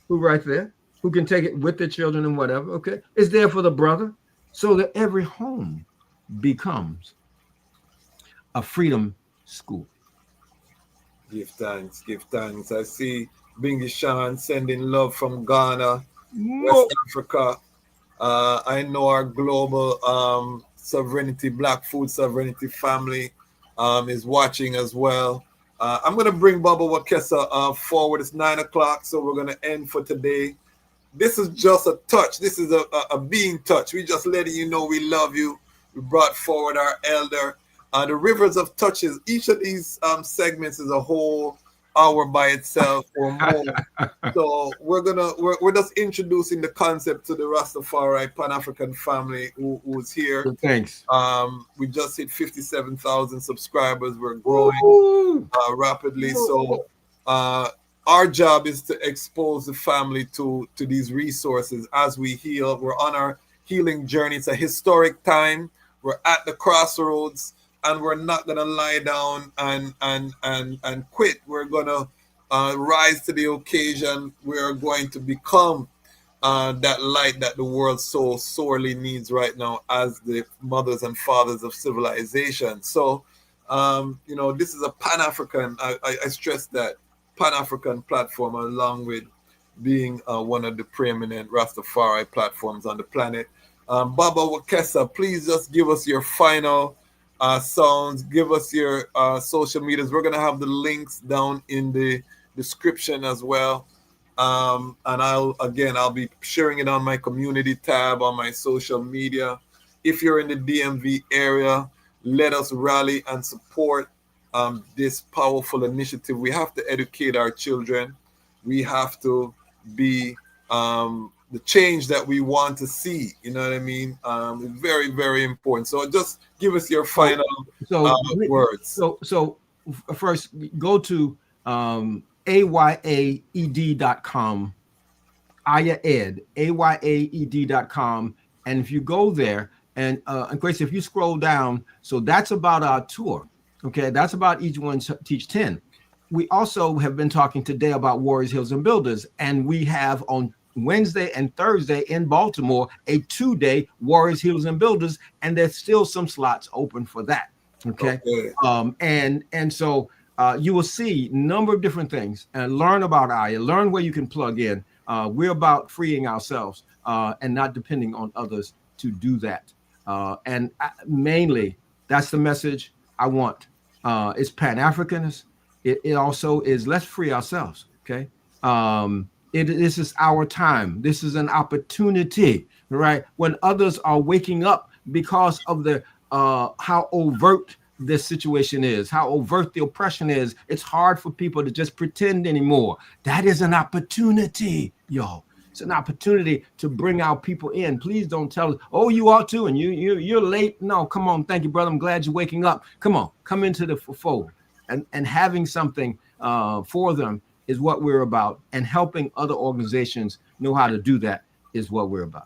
who right there, who can take it with their children and whatever, okay? It's there for the brother, so that every home becomes a freedom school. Give thanks, give thanks. I see Bingy Sean sending love from Ghana, West Africa. I know our global sovereignty, Black Food Sovereignty family is watching as well. I'm going to bring Baba Wekesa forward. It's 9 o'clock, so we're going to end for today. This is just a touch. This is a being touch. We just letting you know we love you. We brought forward our elder. The rivers of touches. Each of these segments is a whole hour by itself or more. So we're just introducing the concept to the Rastafari Pan-African family who's here. Thanks. We just hit 57,000 subscribers. We're growing rapidly. So our job is to expose the family to these resources as we heal. We're on our healing journey. It's a historic time. We're at the crossroads. And we're not gonna lie down and quit. We're gonna rise to the occasion. We're going to become that light that the world so sorely needs right now as the mothers and fathers of civilization. So, this is a Pan-African. I stress that Pan-African platform, along with being one of the preeminent Rastafari platforms on the planet. Baba Wekesa, please just give us your final sounds. Give us your social medias. We're gonna have the links down in the description as well. And I'll be sharing it on my community tab on my social media. If you're in the DMV area, let us rally and support this powerful initiative. We have to educate our children. We have to be the change that we want to see. You know what I mean? Very, very important. So just give us your final words. So first, go to ayaed.com, ayaed.com, and if you go there, and Grace, if you scroll down, so that's about our tour. Okay, that's about each one teach 10. We also have been talking today about Warriors, Healers, and Builders, and we have on Wednesday and Thursday in Baltimore a 2-day Warriors, Healers, and Builders, and there's still some slots open for that. Okay. And so you will see a number of different things and learn about Aya, learn where you can plug in. We're about freeing ourselves and not depending on others to do that. And mainly, that's the message I want. It's Pan-Africanist. It also is let's free ourselves. Okay. This is our time. This is an opportunity, right? When others are waking up because of the how overt this situation is, how overt the oppression is, it's hard for people to just pretend anymore. That is an opportunity, yo. It's an opportunity to bring our people in. Please don't tell us, oh, you ought to, and you're late. No, come on. Thank you, brother. I'm glad you're waking up. Come on, come into the fold. And having something for them is what we're about, and helping other organizations know how to do that is what we're about.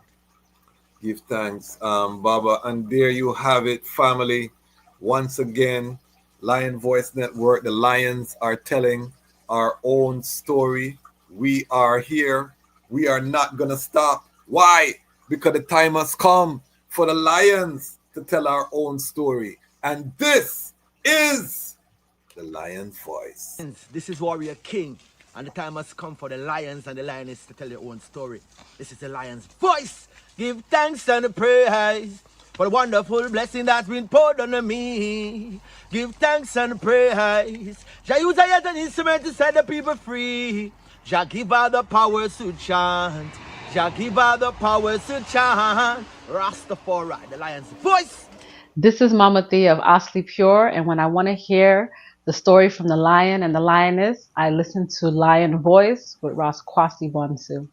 Give thanks, Baba. And there you have it, family. Once again, Lion Voice Network, the Lions are telling our own story. We are here. We are not going to stop. Why? Because the time has come for the Lions to tell our own story. And this is the Lion's Voice. This is Warrior King, and the time has come for the lions and the lioness to tell their own story. This is the Lion's Voice. Give thanks and praise for the wonderful blessing that's been poured on me. Give thanks and praise. Jah use as an instrument to set the people free. Jah give her the power to chant. Jah give her the power to chant. Ras Tafari, the Lion's Voice. This is Mama Thea of Asli Pure, and when I want to hear the story from the lion and the lioness, I listen to Lion Voice with Ras Tafari.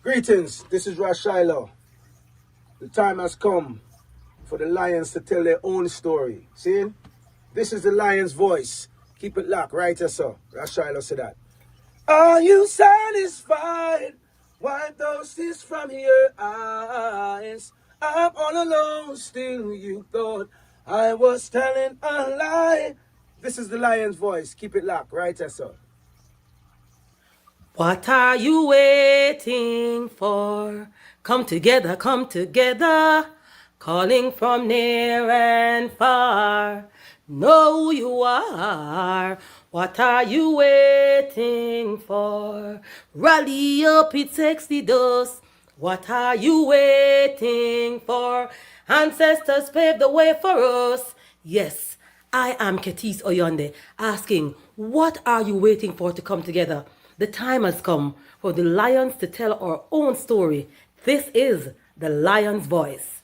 Greetings, this is Ras Shiloh. The time has come for the lions to tell their own story. See? This is the lion's voice. Keep it locked, right, sir? Ras Shiloh said that. Are you satisfied? Wipe those tears from your eyes. I'm all alone, still you thought I was telling a lie. This is the lion's voice. Keep it locked, right, sir? What are you waiting for? Come together, calling from near and far. Know who you are. What are you waiting for? Rally up, it takes the dust. What are you waiting for? Ancestors paved the way for us. Yes, I am Ketis Oyonde, asking, what are you waiting for to come together? The time has come for the lions to tell our own story. This is the lion's voice.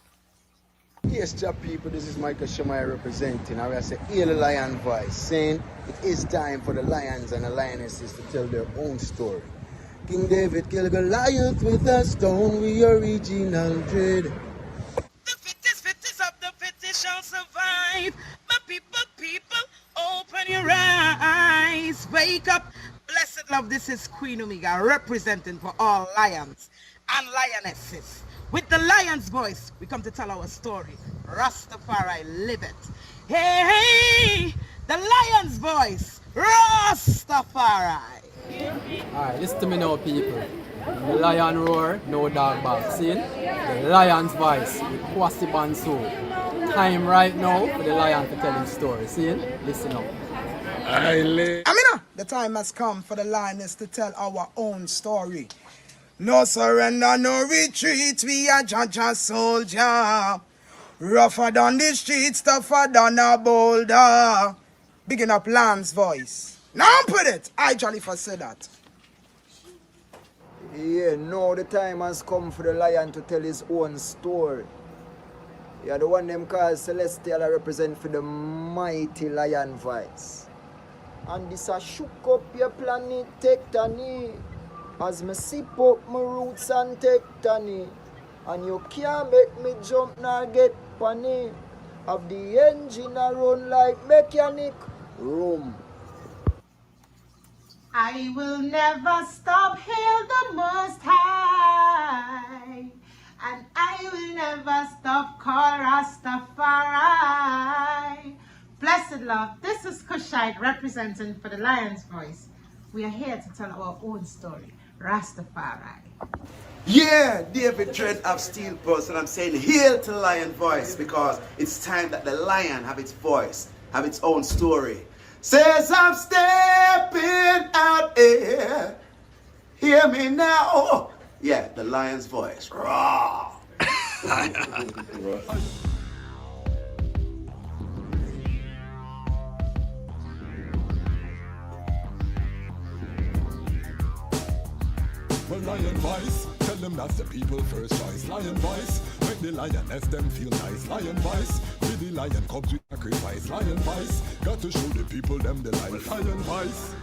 Yes, job people, this is Michael Shemai representing. I will say, hear the lion voice, saying it is time for the lions and the lionesses to tell their own story. King David killed Goliath with a stone, we original dread. The fittest of the fittest shall survive. My people, open your eyes. Wake up. Blessed love, this is Queen Omega representing for all lions and lionesses. With the lion's voice, we come to tell our story. Ras Tafari, live it. Hey, the lion's voice, Ras Tafari. Alright, listen to me now, people. The lion roar, no dog bark. See? The lion's voice with Kwasi Banso. Time right now for the lion to tell his story. See? Listen up. Amina, the time has come for the lioness to tell our own story. No surrender, no retreat, we are Jaja soldier. Rougher than the streets, tougher than a boulder. Bigging up Lamb's voice. Now put it, I Jalifa said that. Yeah, now the time has come for the lion to tell his own story. Yeah, the one them called Celestial I represent for the mighty lion voice. And this a shook up your planet tectonic. As me sip up my roots and tectonic. And you can't make me jump nor get panic. Have the engine a run like mechanic. Room. I will never stop, hail the Most High, and I will never stop, call Rastafari. Blessed love, this is Kushite representing for the Lion's Voice. We are here to tell our own story, Rastafari. Yeah, David Dread of Steel Person. I'm saying hail to the lion voice because it's time that the lion have its voice, have its own story. Says I'm stepping out here. Hear me now. Oh, yeah, the lion's voice. Raw. Well, lion voice, tell them that's the people first choice. Lion voice, make the lioness them feel nice. Lion voice, with the lion comes with sacrifice. Lion voice, got to show the people them the life. Lion voice.